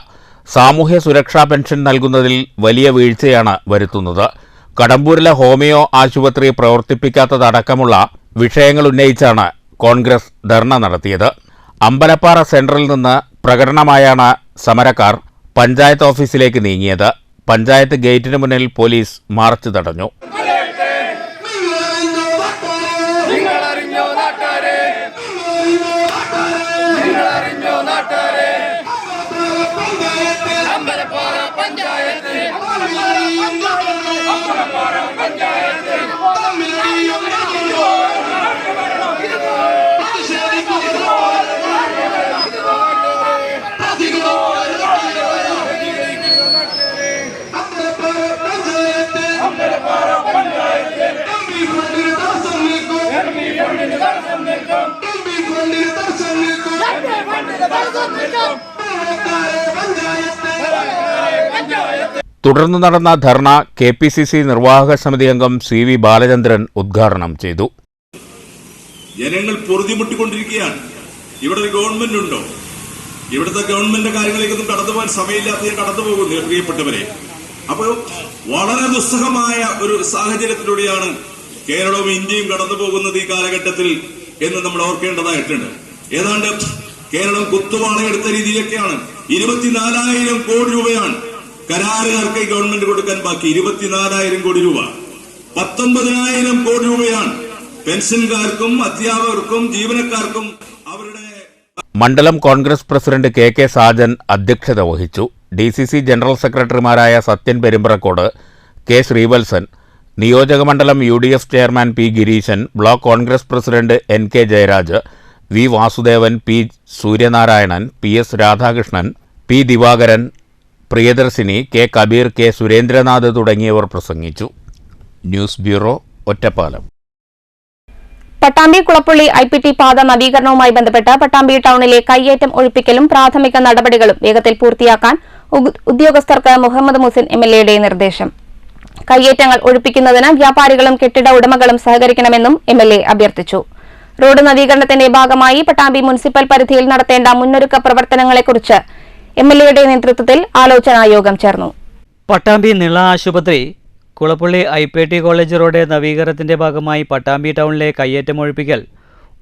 സാമൂഹ്യ സുരക്ഷാ പെൻഷൻ നൽകുന്നതിൽ വലിയ വീഴ്ചയാണ് വരുത്തുന്നത്. കടമ്പൂരിലെ ഹോമിയോ ആശുപത്രി പ്രവർത്തിപ്പിക്കാത്തതടക്കമുള്ള വിഷയങ്ങൾ ഉന്നയിച്ചാണ് കോൺഗ്രസ് ധർണ നടത്തിയത്. അമ്പലപ്പാറ സെൻട്രലിൽ നിന്ന് പ്രകടനമായാണ് സമരക്കാർ പഞ്ചായത്ത് ഓഫീസിലേക്ക് നീങ്ങിയത്. പഞ്ചായത്ത് ഗേറ്റിന് മുന്നിൽ പോലീസ് മാർച്ച് തടഞ്ഞു. തുടർന്ന് നടന്ന ധർണ KPCC നിർവാഹക സമിതി അംഗം CV ബാലചന്ദ്രൻ ഉദ്ഘാടനം ചെയ്തു. ജനങ്ങൾ പൊറുതിമുട്ടിക്കൊണ്ടിരിക്കുകയാണ്. ഇവിടെ ഒരു ഗവൺമെന്റ് ഉണ്ടോ? ഇവിടുത്തെ ഗവൺമെന്റിന്റെ കാര്യങ്ങളിലേക്കൊന്നും കടന്നുപോകാൻ സമയമില്ലാത്ത കടന്നുപോകുന്നു പ്രിയപ്പെട്ടവരെ. അപ്പോൾ വളരെ ദുസ്സഹമായ ഒരു സാഹചര്യത്തിലൂടെയാണ് കേരളവും ഇന്ത്യയും കടന്നു പോകുന്നത് ഈ കാലഘട്ടത്തിൽ എന്ന് നമ്മൾ ഓർക്കേണ്ടതായിട്ടുണ്ട്. ഏതാണ്ട് കേരളം കുത്തുവാളയെടുത്ത രീതിയിലൊക്കെയാണ്. 24,000 കോടി രൂപയാണ് കരാറുകാർക്ക് ഈ ഗവൺമെന്റ് കൊടുക്കാൻ ബാക്കി. 24,000 കോടി രൂപ. 19,000 കോടി രൂപയാണ് പെൻഷൻകാർക്കും അധ്യാപകർക്കും ജീവനക്കാർക്കും അവരുടെ. മണ്ഡലം കോൺഗ്രസ് പ്രസിഡന്റ് KK സാജൻ അധ്യക്ഷത വഹിച്ചു. DCC ജനറൽ സെക്രട്ടറിമാരായ സത്യൻ പെരുമ്പ്രക്കോട്, K ശ്രീവത്സൻ, നിയോജകമണ്ഡലം UDF chairman P Gireesan, block Congress president NK Jayaraj, V Vasudevan, P Suryanarayanan, PS Radhakrishnan, P Divakaran, Priyadarshini, K Kabeer, K Surendranath തുടങ്ങിയവർ പ്രസംഗിച്ചു. News bureau, Ottapalam. Pattambi Kulappully IPT പാത നവീകരണവുമായി ബന്ധപ്പെട്ട് പട്ടാമ്പി ടൗണിലെ കയ്യേറ്റം ഒഴിപ്പിക്കലും പ്രാഥമിക നടപടികളും വേഗത്തിൽ പൂർത്തിയാക്കാൻ ഉദ്യോഗസ്ഥർക്ക് മുഹമ്മദ് മുസിൻ MLA നിർദ്ദേശം. കയ്യേറ്റങ്ങൾ ഒഴിപ്പിക്കുന്നതിന് വ്യാപാരികളും കെട്ടിട ഉടമകളും സഹകരിക്കണമെന്നും MLA അഭ്യർത്ഥിച്ചു. റോഡ് നവീകരണത്തിന്റെ ഭാഗമായി പട്ടാമ്പി മുനിസിപ്പൽ പരിധിയിൽ നടത്തേണ്ട മുന്നൊരുക്ക പ്രവർത്തനങ്ങളെക്കുറിച്ച് MLA നേതൃത്വത്തിൽ ആലോചനാ യോഗം ചേർന്നു. പട്ടാമ്പി നിള ആശുപത്രി, കുളപ്പുള്ളി IPT കോളേജ് റോഡ് നവീകരണത്തിന്റെ ഭാഗമായി പട്ടാമ്പി ടൗണിലെ കയ്യേറ്റം ഒഴിപ്പിക്കൽ,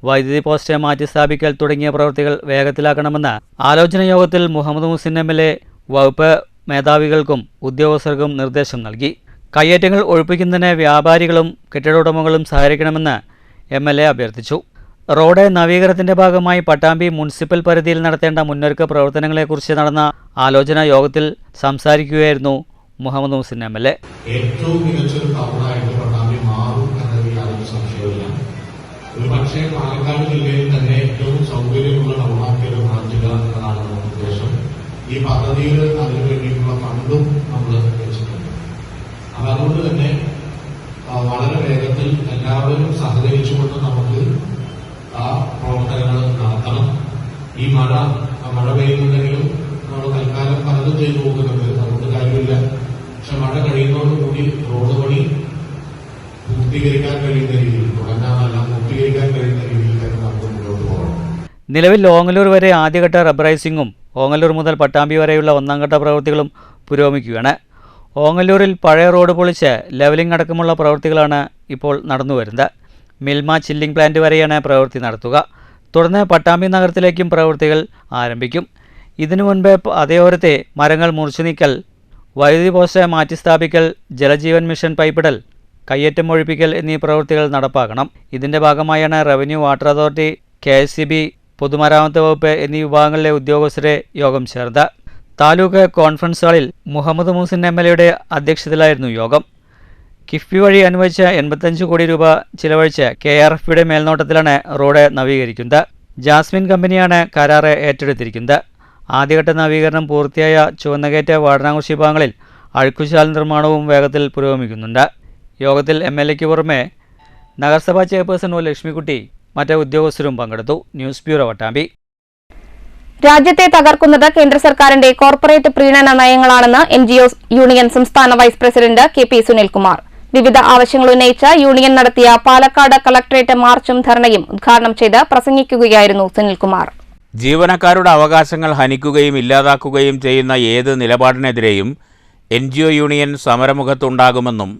വൈദ്യുതി പോസ്റ്റ് മാറ്റി സ്ഥാപിക്കൽ തുടങ്ങിയ പ്രവൃത്തികൾ വേഗത്തിലാക്കണമെന്ന് ആലോചനാ യോഗത്തിൽ മുഹമ്മദ് മുസിൻ MLA വകുപ്പ് മേധാവികൾക്കും ഉദ്യോഗസ്ഥർക്കും നിർദ്ദേശം നൽകി. കയ്യേറ്റങ്ങൾ ഒഴിപ്പിക്കുന്നതിന് വ്യാപാരികളും കെട്ടിട ഉടമകളും സഹകരിക്കണമെന്ന് MLA അഭ്യർത്ഥിച്ചു. റോഡ് നവീകരണത്തിന്റെ ഭാഗമായി പട്ടാമ്പി മുനിസിപ്പൽ പരിധിയിൽ നടത്തേണ്ട മുന്നൊരുക്ക പ്രവർത്തനങ്ങളെക്കുറിച്ച് നടന്ന ആലോചനാ യോഗത്തിൽ സംസാരിക്കുകയായിരുന്നു മുഹമ്മദ് മുസിൻ MLA. ഏറ്റവും മികച്ചൊരു ടൗണായിട്ട് പട്ടാമ്പി മാറും എന്നതിൽ യാതൊരു സംശയമില്ല. ഒരു പക്ഷേ പാലക്കാട് ജില്ലയിൽ തന്നെ ഏറ്റവും സൗകര്യമുള്ള ടൗണാക്കി മാറ്റുക എന്നതാണ് നമ്മുടെ ഉദ്ദേശം. ഈ പദ്ധതിയിൽ അതിനു വേണ്ടിയിട്ടുള്ള ഫണ്ടും നമ്മൾ വെച്ചിട്ടുണ്ട്. അതുകൊണ്ട് തന്നെ വളരെ വേഗത്തിൽ എല്ലാവരും സഹകരിച്ചുകൊണ്ട് നമുക്ക് ആ പ്രവർത്തനങ്ങൾ നടത്തണം. ഈ മഴ കൂടി റോഡ് പണി പൂർത്തീകരിക്കാൻ കഴിയുന്ന രീതിയിൽ, തുടങ്ങാനല്ല പൂർത്തീകരിക്കാൻ കഴിയുന്ന രീതിയിൽ തന്നെ നമുക്ക് മുന്നോട്ട് പോകണം. നിലവിൽ ഓങ്ങല്ലൂർ വരെ ആദ്യഘട്ട റബ്ബറൈസിംഗും ഓങ്ങല്ലൂർ മുതൽ പട്ടാമ്പി വരെയുള്ള ഒന്നാം ഘട്ട പ്രവൃത്തികളും പുരോഗമിക്കുകയാണ്. ഓങ്ങല്ലൂരിൽ പഴയ റോഡ് പൊളിച്ച് ലെവലിംഗ് അടക്കമുള്ള പ്രവൃത്തികളാണ് ഇപ്പോൾ നടന്നുവരുന്നത്. മിൽമ ചില്ലിംഗ് പ്ലാന്റ് വരെയാണ് പ്രവൃത്തി നടത്തുക. തുടർന്ന് പട്ടാമ്പി നഗരത്തിലേക്കും പ്രവൃത്തികൾ ആരംഭിക്കും. ഇതിനു മുൻപ് അതേയോരത്തെ മരങ്ങൾ മുറിച്ചു നീക്കൽ, വൈദ്യുതി പോസ്റ്റ് മാറ്റി സ്ഥാപിക്കൽ, ജലജീവൻ മിഷൻ പൈപ്പിടൽ, കയ്യേറ്റം ഒഴിപ്പിക്കൽ എന്നീ പ്രവൃത്തികൾ നടപ്പാക്കണം. ഇതിൻ്റെ ഭാഗമായാണ് റവന്യൂ, വാട്ടർ അതോറിറ്റി, KSCB, പൊതുമരാമത്ത് വകുപ്പ് എന്നീ വിഭാഗങ്ങളിലെ ഉദ്യോഗസ്ഥരെ യോഗം ചേർന്നത്. താലൂക്ക് കോൺഫറൻസ് ഹാളിൽ മുഹമ്മദ് മുഹസിൻ MLA അധ്യക്ഷതയിലായിരുന്നു യോഗം. കിഫ്ബി വഴി അനുവദിച്ച 85 കോടി രൂപ ചിലവഴിച്ച് KRFBയുടെ മേൽനോട്ടത്തിലാണ് റോഡ് നവീകരിക്കുന്നത്. ജാസ്മിൻ കമ്പനിയാണ് കരാറ് ഏറ്റെടുത്തിരിക്കുന്നത്. ആദ്യഘട്ട നവീകരണം പൂർത്തിയായ ചുവന്നകേറ്റ്, വാടനാകുറിശി ഭാഗങ്ങളിൽ അഴുക്കുശാല നിർമ്മാണവും വേഗത്തിൽ പുരോഗമിക്കുന്നുണ്ട്. യോഗത്തിൽ MLAയ്ക്ക് പുറമെ നഗരസഭാ ചെയർപേഴ്സൺ ലക്ഷ്മിക്കുട്ടി, മറ്റ് ഉദ്യോഗസ്ഥരും പങ്കെടുത്തു. News bureau, Pattambi. രാജ്യത്തെ തകർക്കുന്നത് കേന്ദ്ര സർക്കാരിന്റെ കോർപ്പറേറ്റ് പ്രീണന നയങ്ങളാണെന്ന് NGO യൂണിയൻ സംസ്ഥാന വൈസ് പ്രസിഡന്റ് KP സുനിൽകുമാർ. വിവിധ ആവശ്യങ്ങൾ ഉന്നയിച്ച് യൂണിയൻ നടത്തിയ പാലക്കാട് കളക്ടറേറ്റ് മാർച്ചും ധർണയും ഉദ്ഘാടനം ചെയ്ത് പ്രസംഗിക്കുകയായിരുന്നു സുനിൽകുമാർ. ജീവനക്കാരുടെ അവകാശങ്ങൾ ഹനിക്കുകയും ഇല്ലാതാക്കുകയും ചെയ്യുന്ന ഏത് നിലപാടിനെതിരെയും NGO യൂണിയൻ സമരമുഖത്തുണ്ടാകുമെന്നും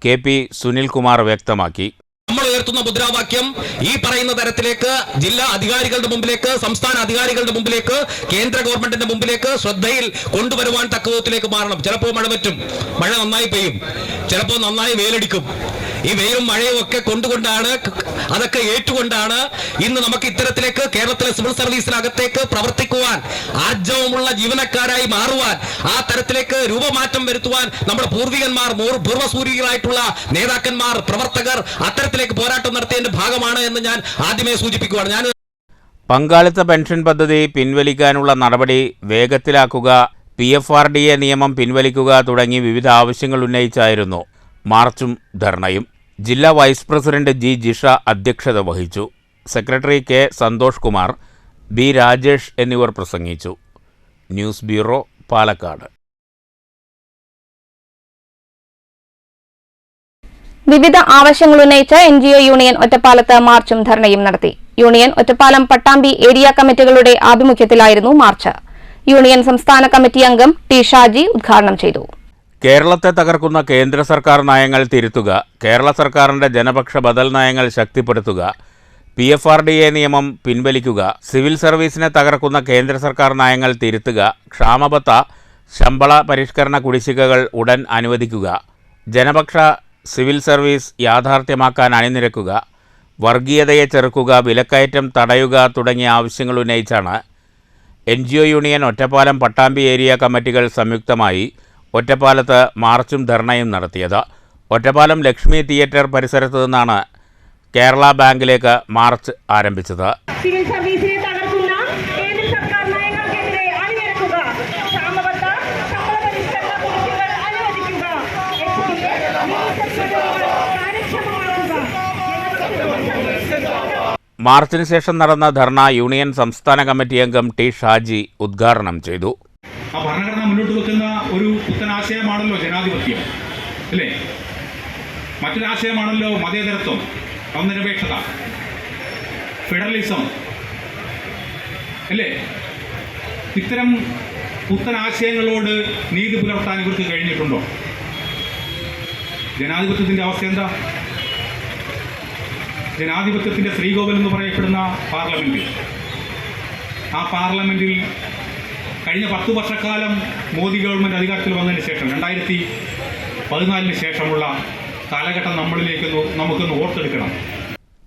KP സുനിൽകുമാർ വ്യക്തമാക്കി. നമ്മൾ ഉയർത്തുന്ന മുദ്രാവാക്യം ഈ പറയുന്ന തരത്തിലേക്ക് ജില്ലാ അധികാരികളുടെ മുമ്പിലേക്ക്, സംസ്ഥാന അധികാരികളുടെ മുമ്പിലേക്ക്, കേന്ദ്ര ഗവൺമെന്റിന്റെ മുമ്പിലേക്ക് ശ്രദ്ധയിൽ കൊണ്ടുവരുവാൻ തക്കവിധത്തിലേക്ക് മാറണം. ചിലപ്പോൾ മഴ പറ്റും, മഴ നന്നായി പെയ്യും, ചിലപ്പോൾ നന്നായി വെയിലടിക്കും. ഈ വെയിലും മഴയും ഒക്കെ കൊണ്ടുകൊണ്ടാണ്, അതൊക്കെ ഏറ്റുകൊണ്ടാണ് ഇന്ന് നമുക്ക് ഇത്തരത്തിലേക്ക് കേരളത്തിലെ സിവിൽ സർവീസിനകത്തേക്ക് പ്രവർത്തിക്കുവാൻ, ആർജവമുള്ള ജീവനക്കാരായി മാറുവാൻ, ആ തരത്തിലേക്ക് രൂപമാറ്റം വരുത്തുവാൻ നമ്മുടെ പൂർവികന്മാർ, പൂർവ്വസൂരികളായിട്ടുള്ള നേതാക്കന്മാർ, പ്രവർത്തകർ അത്തരത്തിലേക്ക് പോരാട്ടം നടത്തിയതിന്റെ ഭാഗമാണ് എന്ന് ഞാൻ ആദ്യമേ സൂചിപ്പിക്കുകയാണ്. പങ്കാളിത്ത പെൻഷൻ പദ്ധതി പിൻവലിക്കാനുള്ള നടപടി വേഗത്തിലാക്കുക, PFRDA നിയമം പിൻവലിക്കുക തുടങ്ങി വിവിധ ആവശ്യങ്ങൾ ഉന്നയിച്ചായിരുന്നു മാർച്ചും ധർണയും. ജില്ലാ വൈസ് പ്രസിഡന്റ് G. ജിഷ അധ്യക്ഷത വഹിച്ചു. Secretary K. Santhosh Kumar, B. Rajesh എന്നിവർ പ്രസംഗിച്ചു. News bureau, Palakkad. വിവിധ ആവശ്യങ്ങൾ ഉന്നയിച്ച് NGO യൂണിയൻ ഒറ്റപ്പാലത്ത് മാർച്ചും ധർണയും നടത്തി. യൂണിയൻ ഒറ്റപ്പാലം, പട്ടാമ്പി ഏരിയ കമ്മിറ്റികളുടെ ആഭിമുഖ്യത്തിലായിരുന്നു മാർച്ച്. യൂണിയൻ സംസ്ഥാന കമ്മിറ്റി അംഗം T. ഷാജി ഉദ്ഘാടനം ചെയ്തു. കേരളത്തെ തകർക്കുന്ന കേന്ദ്ര സർക്കാർ നയങ്ങൾ തിരുത്തുക, കേരള സർക്കാരിൻ്റെ ജനപക്ഷ ബദൽ നയങ്ങൾ ശക്തിപ്പെടുത്തുക, PFRDA നിയമം പിൻവലിക്കുക, സിവിൽ സർവീസിനെ തകർക്കുന്ന കേന്ദ്ര സർക്കാർ നയങ്ങൾ തിരുത്തുക, ക്ഷാമബത്ത ശമ്പള പരിഷ്കരണ കുടിശ്ശികകൾ ഉടൻ അനുവദിക്കുക, ജനപക്ഷ സിവിൽ സർവീസ് യാഥാർത്ഥ്യമാക്കാൻ അണിനിരക്കുക, വർഗീയതയെ ചെറുക്കുക, വിലക്കയറ്റം തടയുക തുടങ്ങിയ ആവശ്യങ്ങൾ ഉന്നയിച്ചാണ് NGO union Ottapalam, Pattambi area കമ്മിറ്റികൾ സംയുക്തമായി ഒറ്റപ്പാലത്ത് മാർച്ചും ധർണയും നടത്തിയത്. ഒറ്റപ്പാലം ലക്ഷ്മി തിയേറ്റർ പരിസരത്തു നിന്നാണ് കേരള ബാങ്കിലേക്ക് മാർച്ച് ആരംഭിച്ചത്. സിവിൽ സർവീസിനെ തകർക്കുന്ന കേന്ദ്ര സർക്കാർ നയങ്ങൾക്കെതിരെ അണിനിരക്കുക, ക്ഷാമബത്ത ശമ്പള പരിഷ്കരണ കുടിശ്ശികകൾ അനുവദിക്കുക, മാർച്ചിന് ശേഷം നടന്ന ധർണ യൂണിയൻ സംസ്ഥാന കമ്മിറ്റി അംഗം T. ഷാജി ഉദ്ഘാടനം ചെയ്തു. ആ ഭരണഘടന മുന്നോട്ട് വെക്കുന്ന ഒരു പുത്തനാശയമാണല്ലോ ജനാധിപത്യം, അല്ലേ? മറ്റൊരാശയമാണല്ലോ മതേതരത്വം, മതനിരപേക്ഷത, ഫെഡറലിസം, അല്ലേ? ഇത്തരം പുത്തനാശയങ്ങളോട് നീതി പുലർത്താൻ ഇവർക്ക് കഴിഞ്ഞിട്ടുണ്ടോ? ജനാധിപത്യത്തിൻ്റെ അവസ്ഥ എന്താ? ജനാധിപത്യത്തിൻ്റെ ശ്രീകോവിൽ എന്ന് പറയപ്പെടുന്ന പാർലമെൻറ്റ്, ആ പാർലമെൻറ്റിൽ കഴിഞ്ഞ 10 വർഷക്കാലം മോദി ഗവൺമെൻറ് അധികാരത്തിൽ വന്നതിന് ശേഷം 2014 ശേഷമുള്ള കാലഘട്ടം നമുക്കൊന്ന് ഓർത്തെടുക്കണം.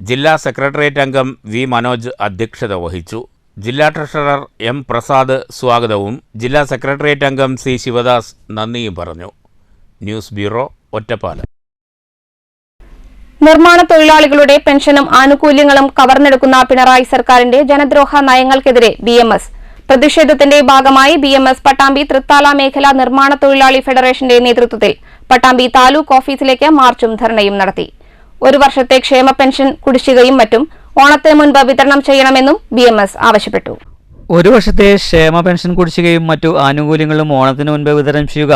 ജില്ലാ സെക്രട്ടേറിയറ്റ് അംഗം V. മനോജ് അധ്യക്ഷത വഹിച്ചു. ജില്ലാ ട്രഷറർ M. പ്രസാദ് സ്വാഗതവും ജില്ലാ സെക്രട്ടേറിയറ്റ് അംഗം C. ശിവദാസ് നന്ദിയും പറഞ്ഞു. News bureau, Ottapalam. നിർമ്മാണ തൊഴിലാളികളുടെ പെൻഷനും ആനുകൂല്യങ്ങളും കവർന്നെടുക്കുന്ന പിണറായി സർക്കാരിന്റെ ജനദ്രോഹ നയങ്ങൾക്കെതിരെ BMS പ്രതിഷേധത്തിന്റെ ഭാഗമായി BMS പട്ടാമ്പി തൃത്താല മേഖലാ നിർമ്മാണ തൊഴിലാളി ഫെഡറേഷന്റെ നേതൃത്വത്തിൽ പട്ടാമ്പി താലൂക്ക് ഓഫീസിലേക്ക് മാർച്ചും ധർണയും നടത്തി. 1 വർഷത്തെ ക്ഷേമ പെൻഷൻ കുടിശ്ശികയും മറ്റും ഓണത്തിന് മുൻപ് വിതരണം ചെയ്യണമെന്നും BMS ആവശ്യപ്പെട്ടു. 1 വർഷത്തെ ക്ഷേമ പെൻഷൻ കുടിശ്ശികയും മറ്റു ആനുകൂല്യങ്ങളും ഓണത്തിന് മുൻപ് വിതരണം ചെയ്യുക,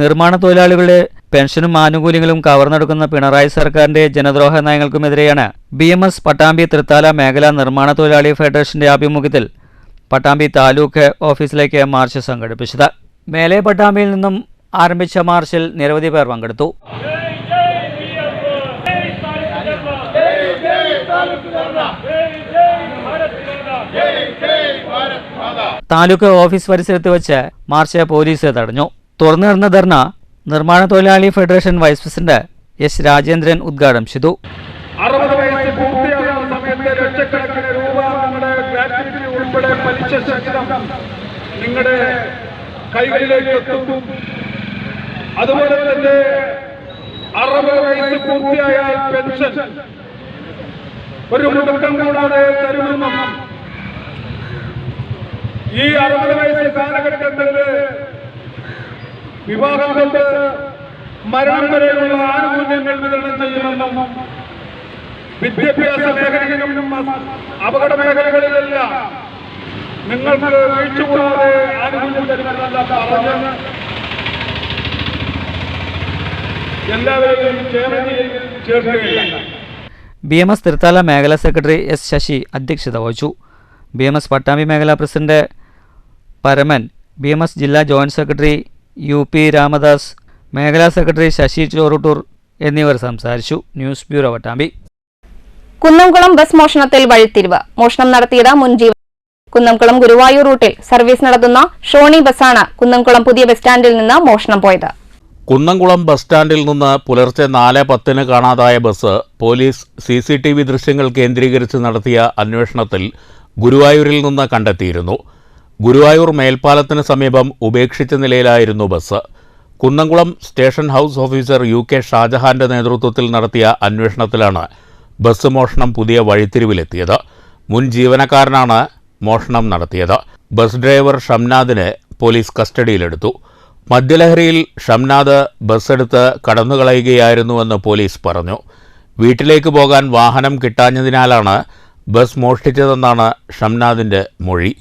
നിർമ്മാണ തൊഴിലാളികളുടെ പെൻഷനും ആനുകൂല്യങ്ങളും കവർന്നെടുക്കുന്ന പിണറായി സർക്കാരിന്റെ ജനദ്രോഹ നയങ്ങൾക്കുമെതിരെയാണ് BMS പട്ടാമ്പി തൃത്താല മേഖലാ നിർമ്മാണ തൊഴിലാളി ഫെഡറേഷന്റെ ആഭിമുഖ്യത്തിൽ പട്ടാമ്പി താലൂക്ക് ഓഫീസിലേക്ക് മാർച്ച് സംഘടിപ്പിച്ചത്. മേലെ പട്ടാമ്പിയിൽ നിന്നും ആരംഭിച്ച മാർച്ചിൽ നിരവധി പേർ പങ്കെടുത്തു. താലൂക്ക് ഓഫീസ് പരിസരത്ത് വെച്ച് മാർച്ച് പോലീസ് തടഞ്ഞു. തുറന്നു നടന്ന ധർണ നിർമ്മാണ തൊഴിലാളി federation vice president S. Rajendran ഉദ്ഘാടനം ചെയ്തു. 60 വയസ്സ് പൂർത്തിയാകുന്ന സമയത്ത് ലക്ഷക്കണക്കിന് രൂപ നിങ്ങളുടെ ഗ്രാറ്റുവിറ്റി ഉൾപ്പെടെ പലിശ സഹിതം നിങ്ങളുടെ കൈകളിലേക്ക് എത്തും. അതുപോലെ തന്നെ 60 വയസ്സ് പൂർത്തിയായാൽ പെൻഷൻ ഒരു മുടക്കം കൂടാതെ തരുമെന്നും ഈ 60 വയസ്സ് കാലഘട്ടത്തിൽ വിവാഹം കൊണ്ട് മരണം വരെയുള്ള ആനുകൂല്യങ്ങൾ വിതരണം ചെയ്യുമെന്നും വിദ്യാഭ്യാസ മേഖലകളിലും അപകട മേഖലകളിലെല്ലാം നിങ്ങൾക്ക് വീഴ്ചകൂടാതെ ആനുകൂല്യം തരുമെന്നെല്ലാം പറഞ്ഞ് എല്ലാവരെയും ചേർക്കുകയാണ്. BMS തൃത്താല മേഖലാ സെക്രട്ടറി S. ശശി അധ്യക്ഷത വഹിച്ചു. BMS പട്ടാമ്പി മേഖലാ പ്രസിഡന്റ് പരമൻ, BMS ജില്ലാ ജോയിന്റ് സെക്രട്ടറി UP രാമദാസ്, മേഖലാ സെക്രട്ടറി ശശി ചോറുട്ടൂർ എന്നിവർ സംസാരിച്ചു. News bureau Pattambi. Kunnamkulam bus മോഷണത്തിൽ വഴിത്തിരിവ്. മോഷണം നടത്തിയത് മുൻ ജീവനക്കാരൻ. കുന്നംകുളം ഗുരുവായൂർ റൂട്ടിൽ സർവീസ് നടത്തുന്ന ഷോണി ബസ്സാണ് കുന്നംകുളം പുതിയ ബസ് സ്റ്റാൻഡിൽ നിന്ന് മോഷണം പോയത്. കുന്നംകുളം ബസ് സ്റ്റാൻഡിൽ നിന്ന് പുലർച്ചെ 4:10 കാണാതായ ബസ് പോലീസ് CCTV ദൃശ്യങ്ങൾ കേന്ദ്രീകരിച്ച് നടത്തിയ അന്വേഷണത്തിൽ ഗുരുവായൂരിൽ നിന്ന് കണ്ടെത്തിയിരുന്നു. ഗുരുവായൂർ മേൽപ്പാലത്തിന് സമീപം ഉപേക്ഷിച്ച നിലയിലായിരുന്നു bus. Kunnamkulam station house officer UK ഷാജഹാന്റെ നേതൃത്വത്തിൽ നടത്തിയ അന്വേഷണത്തിലാണ് ബസ് മോഷണം പുതിയ വഴിത്തിരിവിലെത്തിയത്. മുൻ ജീവനക്കാരനാണ് മോഷണം നടത്തിയത്. ബസ് ഡ്രൈവർ ഷംനാദിനെ പോലീസ് കസ്റ്റഡിയിലെടുത്തു. മദ്യലഹരിയിൽ ഷംനാദ് ബസ്സെടുത്ത് കടന്നുകളയുകയായിരുന്നുവെന്ന് പോലീസ് പറഞ്ഞു. വീട്ടിലേക്ക് പോകാൻ വാഹനം കിട്ടാഞ്ഞതിനാലാണ് ബസ് മോഷ്ടിച്ചതെന്നാണ് ഷംനാദിന്റെ മൊഴി.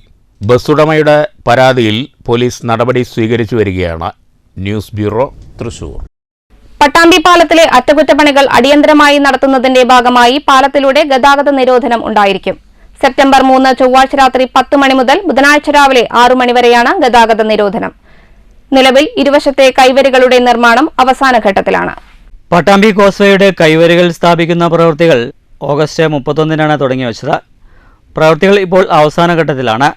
ബസ്സുടമയുടെ പരാതിയിൽ പോലീസ് നടപടി സ്വീകരിച്ചു വരികയാണ്. News bureau, Thrissur. പട്ടാമ്പി പാലത്തിലെ അറ്റകുറ്റപ്പണികൾ അടിയന്തരമായി നടത്തുന്നതിന്റെ ഭാഗമായി പാലത്തിലൂടെ ഗതാഗത നിരോധനം ഉണ്ടായിരിക്കും. സെപ്റ്റംബർ 3 ചൊവ്വാഴ്ച രാത്രി 10 മണി മുതൽ ബുധനാഴ്ച രാവിലെ 6 മണി വരെയാണ് ഗതാഗത നിരോധനം. നിലവിൽ ഇരുവശത്തെ കൈവരികളുടെ നിർമ്മാണം അവസാന ഘട്ടത്തിലാണ്. പട്ടാമ്പി കോസ്വേയുടെ കൈവരികൾ സ്ഥാപിക്കുന്ന പ്രവൃത്തികൾ ഓഗസ്റ്റ് 31-നാണ് തുടങ്ങിവെച്ചത്. പ്രവൃത്തികൾ ഇപ്പോൾ അവസാന ഘട്ടത്തിലാണ്.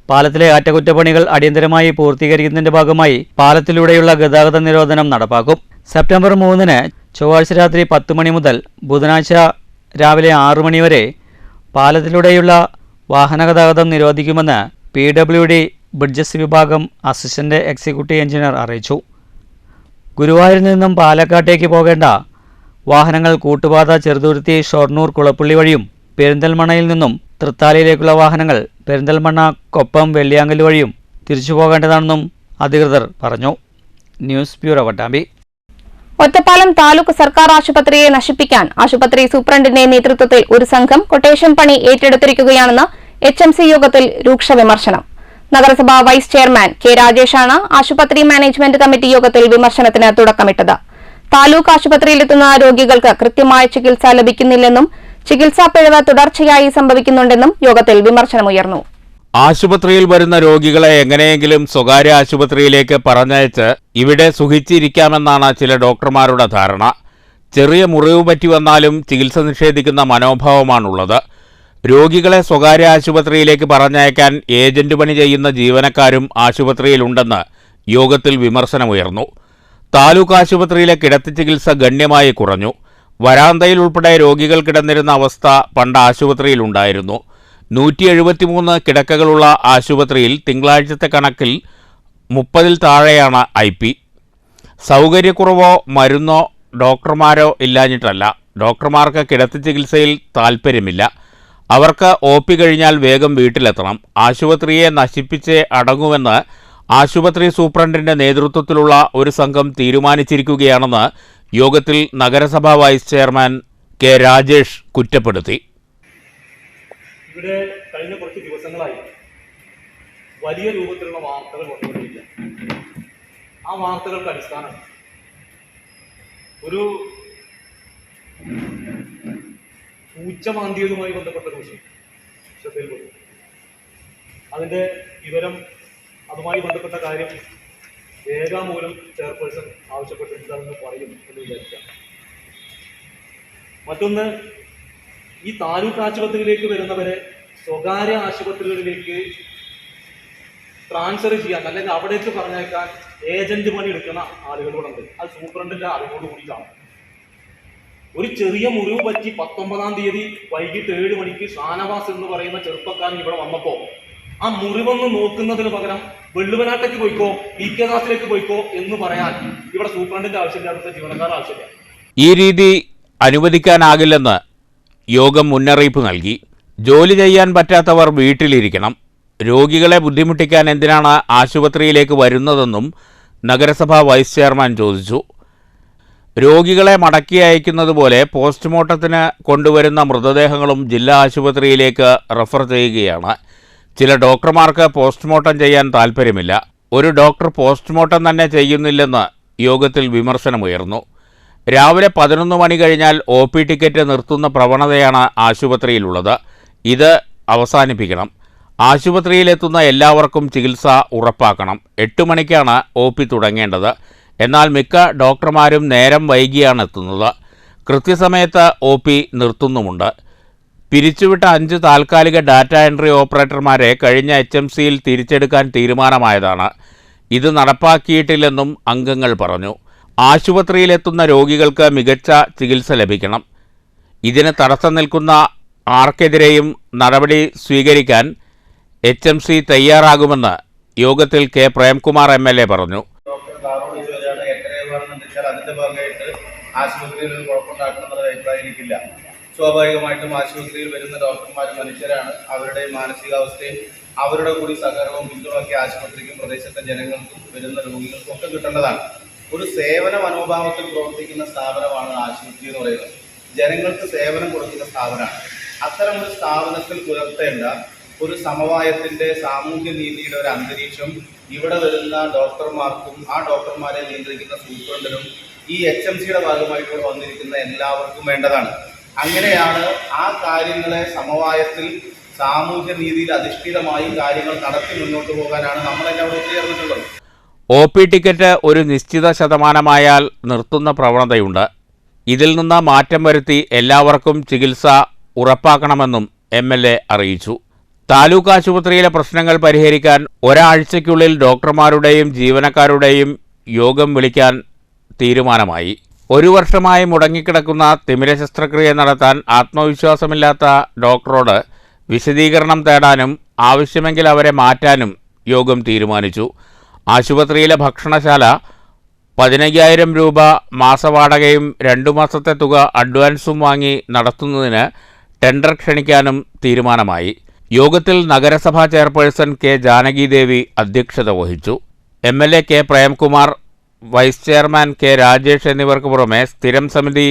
പാലത്തിലെ അറ്റകുറ്റപ്പണികൾ അടിയന്തരമായി പൂർത്തീകരിക്കുന്നതിന്റെ ഭാഗമായി പാലത്തിലൂടെയുള്ള ഗതാഗത നിരോധനം നടപ്പാക്കും. സെപ്റ്റംബർ 3 ചൊവ്വാഴ്ച രാത്രി 10 മണി മുതൽ ബുധനാഴ്ച രാവിലെ 6 മണി വരെ പാലത്തിലൂടെയുള്ള വാഹനഗതാഗതം നിരോധിക്കുമെന്ന് PWD ബ്രിഡ്ജസ് വിഭാഗം അസിസ്റ്റന്റ് എക്സിക്യൂട്ടീവ് എഞ്ചിനീയർ അറിയിച്ചു. ഗുരുവായൂരിൽ നിന്നും പാലക്കാട്ടേക്ക് പോകേണ്ട വാഹനങ്ങൾ കൂട്ടുപാത ചെറുതുരുത്തി ഷൊർണൂർ കുളപ്പള്ളി വഴിയും പെരിന്തൽമണ്ണയിൽ നിന്നും തൃത്താലയിലേക്കുള്ള വാഹനങ്ങൾ പെരിന്തൽമണ്ണ കൊപ്പം വെള്ളിയാങ്കൽ വഴിയും തിരിച്ചു പോകേണ്ടതാണെന്നും അധികൃതർ പറഞ്ഞു. News bureau Pattambi. ഒറ്റപ്പാലം താലൂക്ക് സർക്കാർ ആശുപത്രിയെ നശിപ്പിക്കാൻ ആശുപത്രി സൂപ്രണ്ടിന്റെ നേതൃത്വത്തിൽ ഒരു സംഘം കൊട്ടേഷൻ പണി ഏറ്റെടുത്തിരിക്കുകയാണെന്ന് HMC യോഗത്തിൽ രൂക്ഷ വിമർശനം. നഗരസഭാ വൈസ് ചെയർമാൻ K. രാജേഷാണ് ആശുപത്രി മാനേജ്മെന്റ് കമ്മിറ്റി യോഗത്തിൽ വിമർശനത്തിന് തുടക്കമിട്ടത്. താലൂക്ക് ആശുപത്രിയിലെത്തുന്ന രോഗികൾക്ക് കൃത്യമായ ചികിത്സ ലഭിക്കുന്നില്ലെന്നും ചികിത്സാ പിഴവ് തുടർച്ചയായി സംഭവിക്കുന്നുണ്ടെന്നും യോഗത്തിൽ വിമർശനമുയർന്നു. ആശുപത്രിയിൽ വരുന്ന രോഗികളെ എങ്ങനെയെങ്കിലും സ്വകാര്യ ആശുപത്രിയിലേക്ക് പറഞ്ഞയച്ച് ഇവിടെ സുഖിച്ചിരിക്കാമെന്നാണ് ചില ഡോക്ടർമാരുടെ ധാരണ. ചെറിയ മുറിവ് പറ്റി വന്നാലും ചികിത്സ നിഷേധിക്കുന്ന മനോഭാവമാണുള്ളത്. രോഗികളെ സ്വകാര്യ ആശുപത്രിയിലേക്ക് പറഞ്ഞയക്കാൻ ഏജന്റ് പണി ചെയ്യുന്ന ജീവനക്കാരും ആശുപത്രിയിലുണ്ടെന്ന് യോഗത്തിൽ വിമർശനമുയർന്നു. താലൂക്ക് ആശുപത്രിയിലെ കിടത്തി ചികിത്സ ഗണ്യമായി കുറഞ്ഞു. വരാന്തയിൽ ഉൾപ്പെടെ രോഗികൾ കിടന്നിരുന്ന അവസ്ഥ പണ്ട് ആശുപത്രിയിലുണ്ടായിരുന്നു. 173 കിടക്കകളുള്ള ആശുപത്രിയിൽ തിങ്കളാഴ്ചത്തെ കണക്കിൽ 30-ൽ താഴെയാണ് IP. സൗകര്യക്കുറവോ മരുന്നോ ഡോക്ടർമാരോ ഇല്ലാഞ്ഞിട്ടല്ല. ഡോക്ടർമാർക്ക് കിടത്തി ചികിത്സയിൽ താൽപ്പര്യമില്ല. അവർക്ക് OP കഴിഞ്ഞാൽ വേഗം വീട്ടിലെത്തണം. ആശുപത്രിയെ നശിപ്പിച്ചേ അടങ്ങുമെന്ന് ആശുപത്രി സൂപ്രണ്ടിന്റെ നേതൃത്വത്തിലുള്ള ഒരു സംഘം തീരുമാനിച്ചിരിക്കുകയാണെന്ന് യോഗത്തിൽ നഗരസഭാ വൈസ് ചെയർമാൻ K. രാജേഷ് കുറ്റപ്പെടുത്തി. ഇവിടെ കഴിഞ്ഞ കുറച്ച് ദിവസങ്ങളായി വലിയ രൂപത്തിലുള്ള വാർത്തകൾ വന്നുകൊണ്ടിരിക്കുക. ആ വാർത്തകൾക്ക് അടിസ്ഥാനം ഒരു പൂച്ച മാന്തിയതുമായി ബന്ധപ്പെട്ട ഒരു വിഷയം ശ്രദ്ധയിൽപ്പെട്ടു. അതിൻ്റെ വിവരം, അതുമായി ബന്ധപ്പെട്ട കാര്യം രേഖാമൂലം ചെയർപേഴ്സൺ ആവശ്യപ്പെട്ടിട്ടുണ്ടെന്ന് പറയും എന്ന് വിചാരിക്കാം. മറ്റൊന്ന്, ഈ താലൂക്ക് ആശുപത്രിയിലേക്ക് വരുന്നവരെ സ്വകാര്യ ആശുപത്രികളിലേക്ക് ട്രാൻസ്ഫർ ചെയ്യാൻ അല്ലെങ്കിൽ അവിടേക്ക് പറഞ്ഞേക്കാൻ ഏജന്റ് പണി എടുക്കുന്ന ആളുകളോടുണ്ട്. അത് സൂപ്രണ്ടിന്റെ അറിവോട് കൂടിയിട്ടാണ്. ഒരു ചെറിയ മുറിവ് പറ്റി 19-ാം തീയതി വൈകിട്ട് 7 മണിക്ക് ഷാനവാസ് എന്ന് പറയുന്ന ചെറുപ്പക്കാരൻ ഇവിടെ വന്നപ്പോൾ ആ മുറിവൊന്ന് നോക്കുന്നതിന് പകരം വെള്ളുവനാട്ടേക്ക് പോയിക്കോ, PK ദാസിലേക്ക് പോയിക്കോ എന്ന് പറയാൻ ഇവിടെ സൂപ്രണ്ടിന്റെ ആവശ്യമില്ല, അടുത്ത ജീവനക്കാരുടെ ആവശ്യമില്ല. ഈ രീതി അനുവദിക്കാനാകില്ലെന്ന് യോഗം മുന്നറിയിപ്പ് നൽകി. ജോലി ചെയ്യാൻ പറ്റാത്തവർ വീട്ടിലിരിക്കണം. രോഗികളെ ബുദ്ധിമുട്ടിക്കാൻ എന്തിനാണ് ആശുപത്രിയിലേക്ക് വരുന്നതെന്നും നഗരസഭാ വൈസ് ചെയർമാൻ ചോദിച്ചു. രോഗികളെ മടക്കി അയക്കുന്നത് പോലെ പോസ്റ്റ്മോർട്ടത്തിന് കൊണ്ടുവരുന്ന മൃതദേഹങ്ങളും ജില്ലാ ആശുപത്രിയിലേക്ക് റഫർ ചെയ്യുകയാണ്. ചില ഡോക്ടർമാർക്ക് പോസ്റ്റ്മോർട്ടം ചെയ്യാൻ താൽപ്പര്യമില്ല. ഒരു ഡോക്ടർ പോസ്റ്റ്മോർട്ടം തന്നെ ചെയ്യുന്നില്ലെന്ന് യോഗത്തിൽ വിമർശനമുയർന്നു. രാവിലെ 11 മണി കഴിഞ്ഞാൽ OP ടിക്കറ്റ് നിർത്തുന്ന പ്രവണതയാണ് ആശുപത്രിയിലുള്ളത്. ഇത് അവസാനിപ്പിക്കണം. ആശുപത്രിയിലെത്തുന്ന എല്ലാവർക്കും ചികിത്സ ഉറപ്പാക്കണം. 8 മണിക്കാണ് OP തുടങ്ങേണ്ടത്. എന്നാൽ മിക്ക ഡോക്ടർമാരും നേരം വൈകിയാണ് എത്തുന്നത്. കൃത്യസമയത്ത് OP നിർത്തുന്നുമുണ്ട്. പിരിച്ചുവിട്ട 5 താൽക്കാലിക ഡാറ്റ എൻട്രി ഓപ്പറേറ്റർമാരെ കഴിഞ്ഞ HMCയിൽ തിരിച്ചെടുക്കാൻ തീരുമാനമായതാണ്. ഇത് നടപ്പാക്കിയിട്ടില്ലെന്നും അംഗങ്ങൾ പറഞ്ഞു. ആശുപത്രിയിലെത്തുന്ന രോഗികൾക്ക് മികച്ച ചികിത്സ ലഭിക്കണം. ഇതിന് തടസ്സം നിൽക്കുന്ന ആർക്കെതിരെയും നടപടി സ്വീകരിക്കാൻ HMC തയ്യാറാകുമെന്ന് യോഗത്തിൽ K. പ്രേംകുമാർ MLA പറഞ്ഞു. അതിന്റെ ഭാഗമായിട്ട് ആശുപത്രിയിൽ ഒരു കുഴപ്പമുണ്ടാക്കണമെന്നുള്ള അഭിപ്രായം എനിക്കില്ല. സ്വാഭാവികമായിട്ടും ആശുപത്രിയിൽ വരുന്ന ഡോക്ടർമാർ മനുഷ്യരാണ്. അവരുടെ മാനസികാവസ്ഥയും അവരുടെ കൂടി സഹകരണവും പിന്തുണയ്ക്ക് ആശുപത്രിക്കും പ്രദേശത്തെ ജനങ്ങൾക്കും വരുന്ന രോഗികൾക്കും ഒക്കെ കിട്ടേണ്ടതാണ്. ഒരു സേവന മനോഭാവത്തിൽ പ്രവർത്തിക്കുന്ന സ്ഥാപനമാണ് ആശുപത്രി എന്ന് പറയുന്നത്. ജനങ്ങൾക്ക് സേവനം കൊടുക്കുന്ന സ്ഥാപനമാണ്. അത്തരം ഒരു സ്ഥാപനത്തിൽ പുലർത്തേണ്ട ഒരു സമവായത്തിന്റെ സാമൂഹ്യ നീതിയുടെ ഒരു അന്തരീക്ഷം ഇവിടെ വരുന്ന ഡോക്ടർമാർക്കും ആ ഡോക്ടർമാരെ നിയന്ത്രിക്കുന്ന സൂപ്രണ്ടിനും ഈ HMCയുടെ ഭാഗമായിട്ടൂടെ വന്നിരിക്കുന്ന എല്ലാവർക്കും വേണ്ടതാണ്. അങ്ങനെയാണ് ആ കാര്യങ്ങളെ സമവായത്തിൽ സാമൂഹ്യ നീതിയിൽ അധിഷ്ഠിതമായി കാര്യങ്ങൾ നടത്തി മുന്നോട്ട് പോകാനാണ് നമ്മളെല്ലാം അവിടെ ഒത്തുചേർന്നിട്ടുള്ളത്. OP ടിക്കറ്റ് ഒരു നിശ്ചിത ശതമാനമായാൽ നിർത്തുന്ന പ്രവണതയുണ്ട്. ഇതിൽ നിന്ന് മാറ്റം വരുത്തി എല്ലാവർക്കും ചികിത്സ ഉറപ്പാക്കണമെന്നും MLA അറിയിച്ചു. താലൂക്ക് ആശുപത്രിയിലെ പ്രശ്നങ്ങൾ പരിഹരിക്കാൻ ഒരാഴ്ചയ്ക്കുള്ളിൽ ഡോക്ടർമാരുടെയും ജീവനക്കാരുടെയും യോഗം വിളിക്കാൻ തീരുമാനമായി. 1 വർഷമായി മുടങ്ങിക്കിടക്കുന്ന തിമിര ശസ്ത്രക്രിയ നടത്താൻ ആത്മവിശ്വാസമില്ലാത്ത ഡോക്ടറോട് വിശദീകരണം തേടാനും ആവശ്യമെങ്കിൽ അവരെ മാറ്റാനും യോഗം തീരുമാനിച്ചു. ആശുപത്രിയിലെ ഭക്ഷണശാല 15,000 രൂപ മാസവാടകയും 2 മാസത്തെ തുക അഡ്വാൻസും വാങ്ങി നടത്തുന്നതിന് ടെൻഡർ ക്ഷണിക്കാനും തീരുമാനമായി. യോഗത്തിൽ നഗരസഭാ ചെയർപേഴ്സൺ K. ജാനകിദേവി അധ്യക്ഷത വഹിച്ചു. MLA K. Premkumar, vice chairman K. Rajesh എന്നിവർക്ക് പുറമെ സ്ഥിരം സമിതി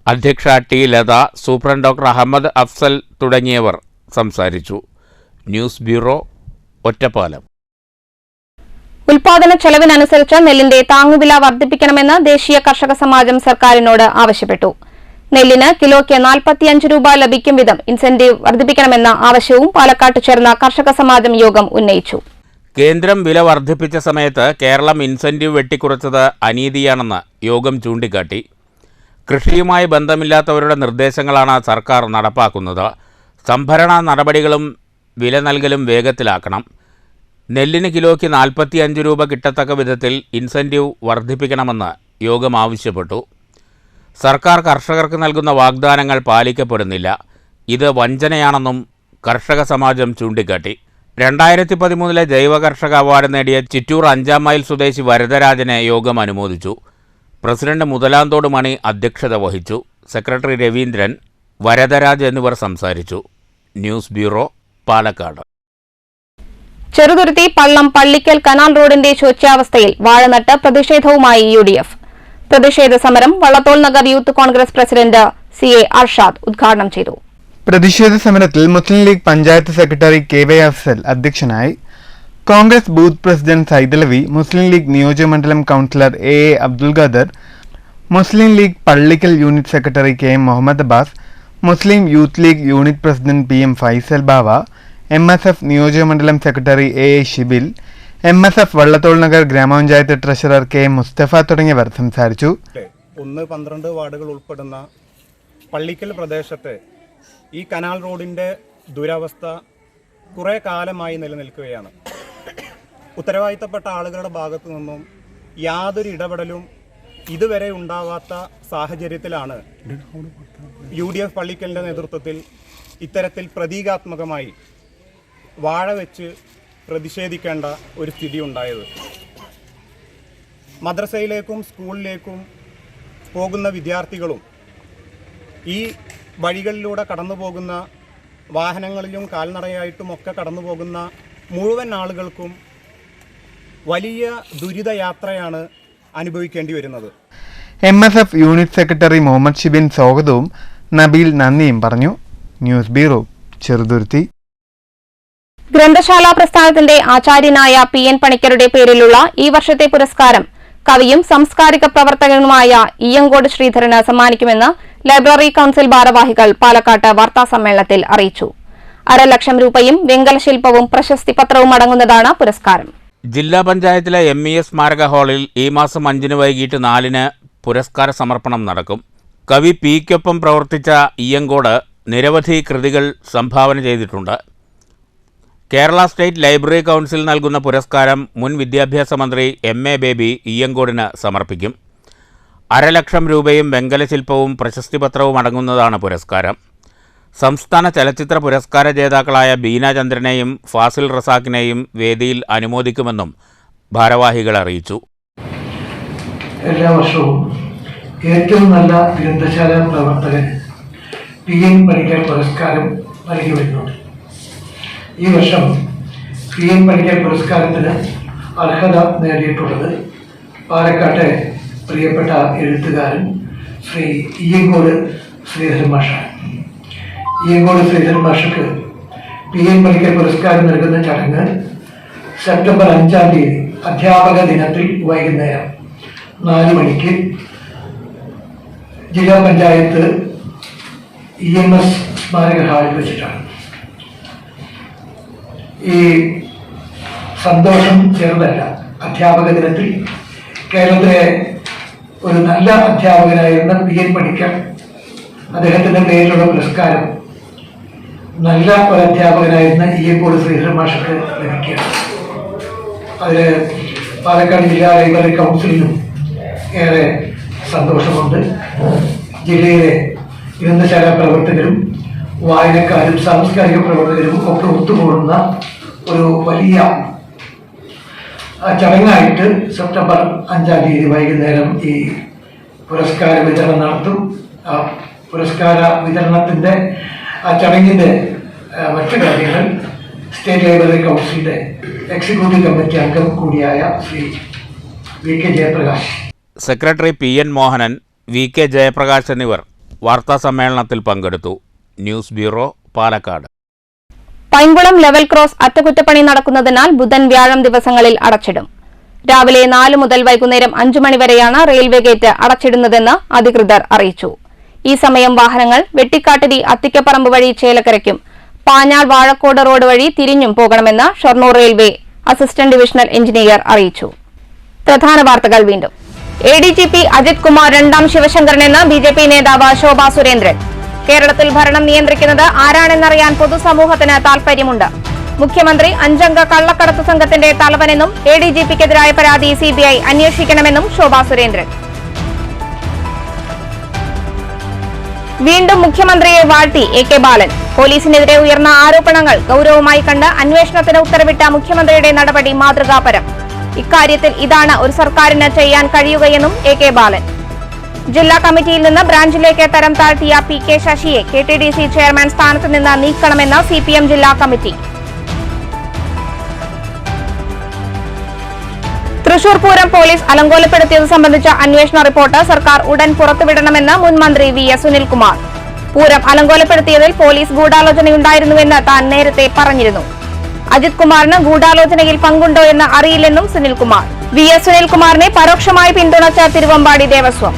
അധ്യക്ഷ T. Latha, superintendent doctor Ahammed Afsal തുടങ്ങിയവർ സംസാരിച്ചു. ന്യൂസ് ബ്യൂറോ, ഒറ്റപ്പാലം. ഉൽപാദന ചെലവിനനുസരിച്ച് നെല്ലിന്റെ താങ്ങുവില വർദ്ധിപ്പിക്കണമെന്ന് ദേശീയ കർഷക സമാജം സർക്കാരിനോട് ആവശ്യപ്പെട്ടു. നെല്ലിന് കിലോയ്ക്ക് 45 രൂപ ലഭിക്കും വിധം ഇൻസെന്റീവ് വർദ്ധിപ്പിക്കണമെന്ന ആവശ്യവും പാലക്കാട്ട് ചേർന്ന കർഷക സമാജം യോഗം ഉന്നയിച്ചു. കേന്ദ്രം വില വർദ്ധിപ്പിച്ച സമയത്ത് കേരളം ഇൻസെന്റീവ് വെട്ടിക്കുറച്ചത് അനീതിയാണെന്ന് യോഗം ചൂണ്ടിക്കാട്ടി. കൃഷിയുമായി ബന്ധമില്ലാത്തവരുടെ നിർദ്ദേശങ്ങളാണ് സർക്കാർ നടപ്പാക്കുന്നത്. സംഭരണ നടപടികളും വില നൽകലും വേഗത്തിലാക്കണം. നെല്ലിന് കിലോയ്ക്ക് 45 രൂപ കിട്ടത്തക്ക വിധത്തിൽ ഇൻസെന്റീവ് വർദ്ധിപ്പിക്കണമെന്ന് യോഗം ആവശ്യപ്പെട്ടു. സർക്കാർ കർഷകർക്ക് നൽകുന്ന വാഗ്ദാനങ്ങൾ പാലിക്കപ്പെടുന്നില്ല. ഇത് വഞ്ചനയാണെന്നും കർഷക സമാജം ചൂണ്ടിക്കാട്ടി. 2013 ജൈവ കർഷക അവാർഡ് നേടിയ ചിറ്റൂർ 5-ാം മൈൽ സ്വദേശി വരദരാജനെ യോഗം അനുമോദിച്ചു. പ്രസിഡന്റ് മുതലാന്തോട് മണി അധ്യക്ഷത വഹിച്ചു. സെക്രട്ടറി രവീന്ദ്രൻ, വരദരാജ് എന്നിവർ സംസാരിച്ചു. News bureau, Palakkad. Cheruthuruthy Pallam Pallikkal canal റോഡിന്റെ ശോച്യാവസ്ഥയിൽ വാഴനട്ട് പ്രതിഷേധവുമായി UDF. പ്രതിഷേധ സമരം Vallathol Nagar Youth Congress president CA Arshad ഉദ്ഘാടനം ചെയ്തു. പ്രതിഷേധ സമരത്തിൽ Muslim League panchayat secretary KV Afsal അധ്യക്ഷനായി. Congress booth president Saidalavi, Muslim League നിയോജകമണ്ഡലം councillor AA Abdul Khader, Muslim League Pallikkal unit secretary KM Muhammad Abbas, Muslim Youth League unit president PM Faisal Bava, MSF നിയോജകമണ്ഡലം secretary AA Shibil, MSF Vallathol Nagar ഗ്രാമപഞ്ചായത്ത് ട്രഷറർ K മുസ്തഫ തുടങ്ങിയവർ സംസാരിച്ചു. 1-12 വാർഡുകൾ ഉൾപ്പെടുന്ന പള്ളിക്കൽ പ്രദേശത്തെ ഈ കനാൽ റോഡിൻ്റെ ദുരവസ്ഥ കുറേ കാലമായി നിലനിൽക്കുകയാണ്. ഉത്തരവാദിത്തപ്പെട്ട ആളുകളുടെ ഭാഗത്തു നിന്നും യാതൊരു ഇടപെടലും ഇതുവരെ ഉണ്ടാവാത്ത സാഹചര്യത്തിലാണ് UDF പള്ളിക്കലിൻ്റെ നേതൃത്വത്തിൽ ഇത്തരത്തിൽ പ്രതീകാത്മകമായി വാഴ വെച്ച് പ്രതിഷേധിക്കേണ്ട ഒരു സ്ഥിതി ഉണ്ടായത്. മദ്രസയിലേക്കും സ്കൂളിലേക്കും പോകുന്ന വിദ്യാർത്ഥികളും ഈ വഴികളിലൂടെ കടന്നു പോകുന്ന വാഹനങ്ങളിലും കാൽനടയായിട്ടുമൊക്കെ കടന്നു പോകുന്ന മുഴുവൻ ആളുകൾക്കും വലിയ ദുരിതയാത്രയാണ് അനുഭവിക്കേണ്ടി വരുന്നത്. MSF unit secretary Muhammad Shibin സ്വാഗതവും നബീൽ നന്ദിയും പറഞ്ഞു. News bureau, Cheruthuruthy. ഗ്രന്ഥശാല പ്രസ്ഥാനത്തിന്റെ ആചാര്യനായ PN പണിക്കരുടെ പേരിലുള്ള ഈ വർഷത്തെ പുരസ്കാരം കവിയും സാംസ്കാരിക പ്രവർത്തകനുമായ ഇയ്യങ്കോട് ശ്രീധരന് സമ്മാനിക്കുമെന്ന് ലൈബ്രറി കൌൺസിൽ ഭാരവാഹികൾ പാലക്കാട്ട് വാർത്താസമ്മേളനത്തിൽ അറിയിച്ചു. 1.5 ലക്ഷം രൂപയും വെങ്കല ശില്പവും പ്രശസ്തി പത്രവും അടങ്ങുന്നതാണ് പുരസ്കാരം. ജില്ലാ പഞ്ചായത്തിലെ MES സ്മാരക ഹാളിൽ ഈ മാസം 5 വൈകിട്ട് 4 പുരസ്കാര സമർപ്പണം നടക്കും. കവി P.ക്കൊപ്പം പ്രവർത്തിച്ച ഇയ്യങ്കോട് നിരവധി കൃതികൾ സംഭാവന ചെയ്തിട്ടുണ്ട്. കേരള സ്റ്റേറ്റ് ലൈബ്രറി കൗൺസിൽ നൽകുന്ന പുരസ്കാരം മുൻ വിദ്യാഭ്യാസ മന്ത്രി MA ബേബി ഇയ്യങ്കോടിന് സമർപ്പിക്കും. 1.5 ലക്ഷം രൂപയും വെങ്കല ശില്പവും പ്രശസ്തിപത്രവും അടങ്ങുന്നതാണ് പുരസ്കാരം. സംസ്ഥാന ചലച്ചിത്ര പുരസ്കാര ജേതാക്കളായ ബീന ചന്ദ്രനെയും ഫാസിൽ റസാഖിനെയും വേദിയിൽ അനുമോദിക്കുമെന്നും ഭാരവാഹികൾ അറിയിച്ചു. എല്ലാ വർഷവും ഏറ്റവും നല്ല ഗ്രന്ഥശാല പ്രവർത്തകൻ PN പണിക്കർ പുരസ്കാരം നൽകി വരുന്നുണ്ട്. ഈ വർഷം PN പണിക്കർ പുരസ്കാരത്തിന് അർഹത നേടിയിട്ടുള്ളത് പാലക്കാട്ടെ പ്രിയപ്പെട്ട എഴുത്തുകാരൻ ശ്രീ ഇയ്യങ്കോട് ശ്രീധരൻ മാഷാണ്. ഇയ്യങ്കോട് ശ്രീധരൻ മാഷക്ക് PN പണിക്കർ പുരസ്കാരം നൽകുന്ന ചടങ്ങ് സെപ്റ്റംബർ 5 അധ്യാപക ദിനത്തിൽ വൈകുന്നേരം 4 മണിക്ക് ജില്ലാ പഞ്ചായത്ത് EMS സ്മാരക ഹാളിൽ വെച്ചിട്ടാണ്. ഈ സന്തോഷം ചെറുതല്ല. അധ്യാപക ദിനത്തിൽ കേരളത്തിലെ ഒരു നല്ല അധ്യാപകനായിരുന്ന PN പണിക്കർ, അദ്ദേഹത്തിൻ്റെ പേരിലുള്ള പുരസ്കാരം നല്ല ഒരു അധ്യാപകനായിരുന്ന ഇയ്യങ്കോട് ശ്രീധരൻ മാഷക്ക് ലഭിക്കുകയാണ്. അതിൽ പാലക്കാട് ജില്ലാ ലൈബ്രറി കൗൺസിലിനും ഏറെ സന്തോഷമുണ്ട്. ജില്ലയിലെ ഗ്രന്ഥശാല പ്രവർത്തകരും വായനക്കാരും സാംസ്കാരിക പ്രവർത്തകരും ഒക്കെ ഒത്തുകൂടുന്ന ഒരു വലിയ ചടങ്ങായിട്ട് സെപ്റ്റംബർ 5 വൈകുന്നേരം ഈ പുരസ്കാര വിതരണം നടത്തും. ആ പുരസ്കാര വിതരണത്തിൻ്റെ ആ ചടങ്ങിൻ്റെ മറ്റു കാര്യങ്ങൾ സ്റ്റേറ്റ് ലൈബ്രറി കൗൺസിലിൻ്റെ എക്സിക്യൂട്ടീവ് കമ്മിറ്റി അംഗം കൂടിയായ Shri VK Jayaprakash, secretary PN Mohanan, VK Jayaprakash എന്നിവർ വാർത്താസമ്മേളനത്തിൽ പങ്കെടുത്തു. News bureau, Palakkad. Painkulam level cross അറ്റകുറ്റപ്പണി നടക്കുന്നതിനാൽ ബുധൻ വ്യാഴം ദിവസങ്ങളിൽ അടച്ചിടും. രാവിലെ 4 മുതൽ വൈകുന്നേരം 5 മണി വരെയാണ് റെയിൽവേ ഗേറ്റ് അടച്ചിടുന്നതെന്ന് അധികൃതർ അറിയിച്ചു. ഈ സമയം വാഹനങ്ങൾ വെട്ടിക്കാട്ടിരി അത്തിക്കപ്പറമ്പ് വഴി ചേലക്കരയ്ക്കും പാഞ്ഞാൾ വാഴക്കോട് റോഡ് വഴി തിരിഞ്ഞും പോകണമെന്ന് Shoranur railway assistant divisional engineer അറിയിച്ചു. പ്രധാന വാർത്തകൾ വീണ്ടും. ADGP അജിത് കുമാർ 2ാം ശിവശങ്കരനെന്ന് BJP നേതാവ് ശോഭാ സുരേന്ദ്രൻ. കേരളത്തിൽ ഭരണം നിയന്ത്രിക്കുന്നത് ആരാണെന്നറിയാൻ പൊതുസമൂഹത്തിന് താൽപര്യമുണ്ട്. മുഖ്യമന്ത്രി 5-അംഗ കള്ളക്കടത്ത് സംഘത്തിന്റെ തലവനെന്നും ADGPക്കെതിരായ പരാതി CBI അന്വേഷിക്കണമെന്നും ശോഭാ സുരേന്ദ്രൻ. വീണ്ടും മുഖ്യമന്ത്രിയെ വാഴ്ത്തി AK ബാലൻ. പോലീസിനെതിരെ ഉയർന്ന ആരോപണങ്ങൾ ഗൌരവമായി കണ്ട് അന്വേഷണത്തിന് ഉത്തരവിട്ട മുഖ്യമന്ത്രിയുടെ നടപടി മാതൃകാപരം. ഇക്കാര്യത്തിൽ ഇതാണ് ഒരു സർക്കാരിന് ചെയ്യാൻ കഴിയുകയെന്നും AK ബാലൻ. ജില്ലാ കമ്മിറ്റിയിൽ നിന്ന് ബ്രാഞ്ചിലേക്ക് തരം താഴ്ത്തിയ PK ശശിയെ KTDC ചെയർമാൻ സ്ഥാനത്ത് നിന്ന് നീക്കണമെന്ന് CPM ജില്ലാ കമ്മിറ്റി. തൃശൂർ പൂരം പോലീസ് അലങ്കോലപ്പെടുത്തിയത് സംബന്ധിച്ച അന്വേഷണ റിപ്പോർട്ട് സർക്കാർ ഉടൻ പുറത്തുവിടണമെന്ന് മുൻ മന്ത്രി VS സുനിൽകുമാർ. പൂരം അലങ്കോലപ്പെടുത്തിയതിൽ പോലീസ് ഗൂഢാലോചനയുണ്ടായിരുന്നുവെന്ന് താൻ നേരത്തെ പറഞ്ഞിരുന്നു. അജിത് കുമാറിന് ഗൂഢാലോചനയിൽ പങ്കുണ്ടോ എന്ന് അറിയില്ലെന്നും സുനിൽകുമാർ. VS സുനിൽകുമാറിനെ പരോക്ഷമായി പിന്തുണച്ച തിരുവമ്പാടി ദേവസ്വം.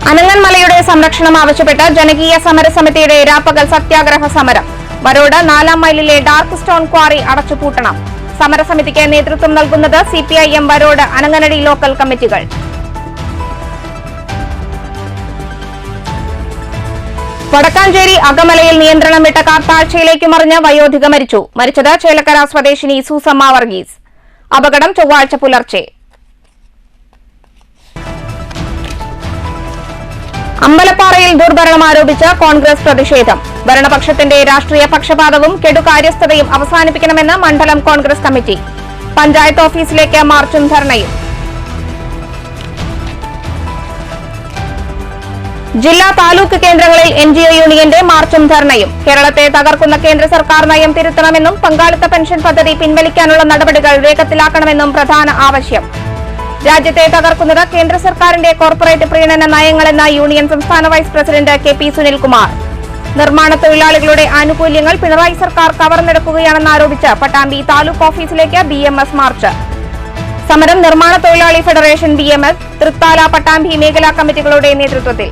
അനങ്ങൻമലയുടെ സംരക്ഷണം ആവശ്യപ്പെട്ട് ജനകീയ സമരസമിതിയുടെ രാപ്പകൽ സത്യാഗ്രഹ സമരം. വരോട് 4-ാം മൈലിലെ ഡാർക്ക് സ്റ്റോൺ ക്വാറി അടച്ചുപൂട്ടണം. സമരസമിതിക്ക് നേതൃത്വം നൽകുന്നത് CPIM വരോട് അനങ്ങനടി ലോക്കൽ കമ്മിറ്റികൾ. വടക്കാഞ്ചേരി അകമലയിൽ നിയന്ത്രണം വിട്ട കാർ താഴ്ചയിലേക്ക് മറിഞ്ഞ് വയോധിക മരിച്ചു. മരിച്ചത് ചേലക്കര സ്വദേശിനി സൂസമ്മ വർഗീസ്. അപകടം ചൊവ്വാഴ്ച പുലർച്ചെ. അമ്പലപ്പാറയിൽ ദുർഭരണം ആരോപിച്ച് കോൺഗ്രസ് പ്രതിഷേധം. ഭരണപക്ഷത്തിന്റെ രാഷ്ട്രീയ പക്ഷപാതവും കെടുകാര്യസ്ഥതയും അവസാനിപ്പിക്കണമെന്ന് മണ്ഡലം കോൺഗ്രസ് കമ്മിറ്റി. പഞ്ചായത്ത് ഓഫീസിലേക്ക് മാർച്ചും ധർണയും. ജില്ലാ താലൂക്ക് കേന്ദ്രങ്ങളിൽ NGO യൂണിയന്റെ മാർച്ചും ധർണയും. കേരളത്തെ തകർക്കുന്ന കേന്ദ്ര സർക്കാർ നയം തിരുത്തണമെന്നും പങ്കാളിത്ത പെൻഷൻ പദ്ധതി പിൻവലിക്കാനുള്ള നടപടികൾ വേഗത്തിലാക്കണമെന്നും പ്രധാന ആവശ്യം. രാജ്യത്തെ തകർക്കുന്നത് കേന്ദ്ര സർക്കാരിന്റെ കോർപ്പറേറ്റ് പ്രീണന നയങ്ങളെന്ന യൂണിയൻ സംസ്ഥാന വൈസ് പ്രസിഡന്റ് KP സുനിൽകുമാർ. നിർമ്മാണ തൊഴിലാളികളുടെ ആനുകൂല്യങ്ങൾ പിണറായി സർക്കാർ കവർന്നെടുക്കുകയാണെന്നാരോപിച്ച് പട്ടാമ്പി താലൂക്ക് ഓഫീസിലേക്ക് BMS മാർച്ച്. സമരം നിർമ്മാണ തൊഴിലാളി ഫെഡറേഷൻ BMS, തൃത്താല, പട്ടാമ്പി മേഖലാ കമ്മിറ്റികളുടെ നേതൃത്വത്തിൽ.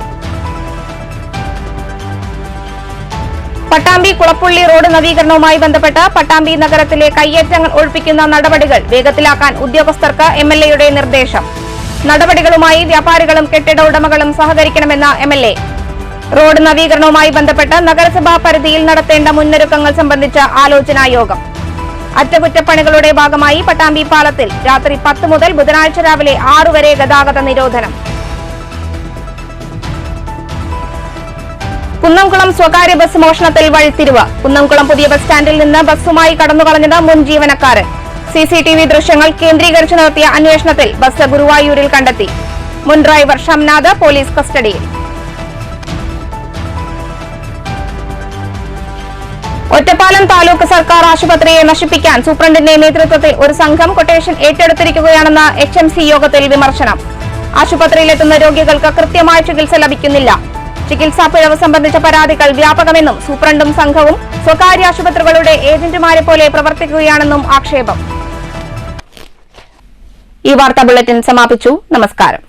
പട്ടാമ്പി കുളപ്പുള്ളി റോഡ് നവീകരണവുമായി ബന്ധപ്പെട്ട് പട്ടാമ്പി നഗരത്തിലെ കയ്യേറ്റങ്ങൾ ഒഴിപ്പിക്കുന്ന നടപടികൾ വേഗത്തിലാക്കാൻ ഉദ്യോഗസ്ഥർക്ക് MLAയുടെ നിർദ്ദേശം. നടപടികളുമായി വ്യാപാരികളും കെട്ടിട ഉടമകളും സഹകരിക്കണമെന്ന MLA. റോഡ് നവീകരണവുമായി ബന്ധപ്പെട്ട് നഗരസഭാ പരിധിയിൽ നടത്തേണ്ട മുന്നൊരുക്കങ്ങൾ സംബന്ധിച്ച ആലോചനാ യോഗം. അറ്റകുറ്റപ്പണികളുടെ ഭാഗമായി പട്ടാമ്പി പാലത്തിൽ രാത്രി 10 മുതൽ ബുധനാഴ്ച രാവിലെ 6 വരെ ഗതാഗത നിരോധനം. കുന്നംകുളം സ്വകാര്യ ബസ് മോഷണത്തിൽ വഴിത്തിരിവ്. കുന്നംകുളം പുതിയ ബസ് സ്റ്റാൻഡിൽ നിന്ന് ബസ്സുമായി കടന്നുകളഞ്ഞത് മുൻ ജീവനക്കാരൻ. CCTV ദൃശ്യങ്ങൾ കേന്ദ്രീകരിച്ച് നടത്തിയ അന്വേഷണത്തിൽ ബസ് ഗുരുവായൂരിൽ കണ്ടെത്തി. മുൻ ഡ്രൈവർ ഷംനാദ് പോലീസ് കസ്റ്റഡിയിൽ. ഒറ്റപ്പാലം താലൂക്ക് സർക്കാർ ആശുപത്രിയെ നശിപ്പിക്കാൻ സൂപ്രണ്ടിന്റെ നേതൃത്വത്തിൽ ഒരു സംഘം കൊട്ടേഷൻ ഏറ്റെടുത്തിരിക്കുകയാണെന്ന HMC യോഗത്തിൽ വിമർശനം. ആശുപത്രിയിലെത്തുന്ന രോഗികൾക്ക് കൃത്യമായ ചികിത്സ ലഭിക്കുന്നില്ല. ചികിത്സാ പിഴവ് സംബന്ധിച്ച പരാതികൾ വ്യാപകമെന്നും സൂപ്രണ്ടും സംഘവും സ്വകാര്യ ആശുപത്രികളുടെ ഏജന്റുമാരെ പോലെ പ്രവർത്തിക്കുകയാണെന്നും ആക്ഷേപം. ഈ വാർത്താ ബുള്ളറ്റിൻ സമാപിച്ചു. നമസ്കാരം.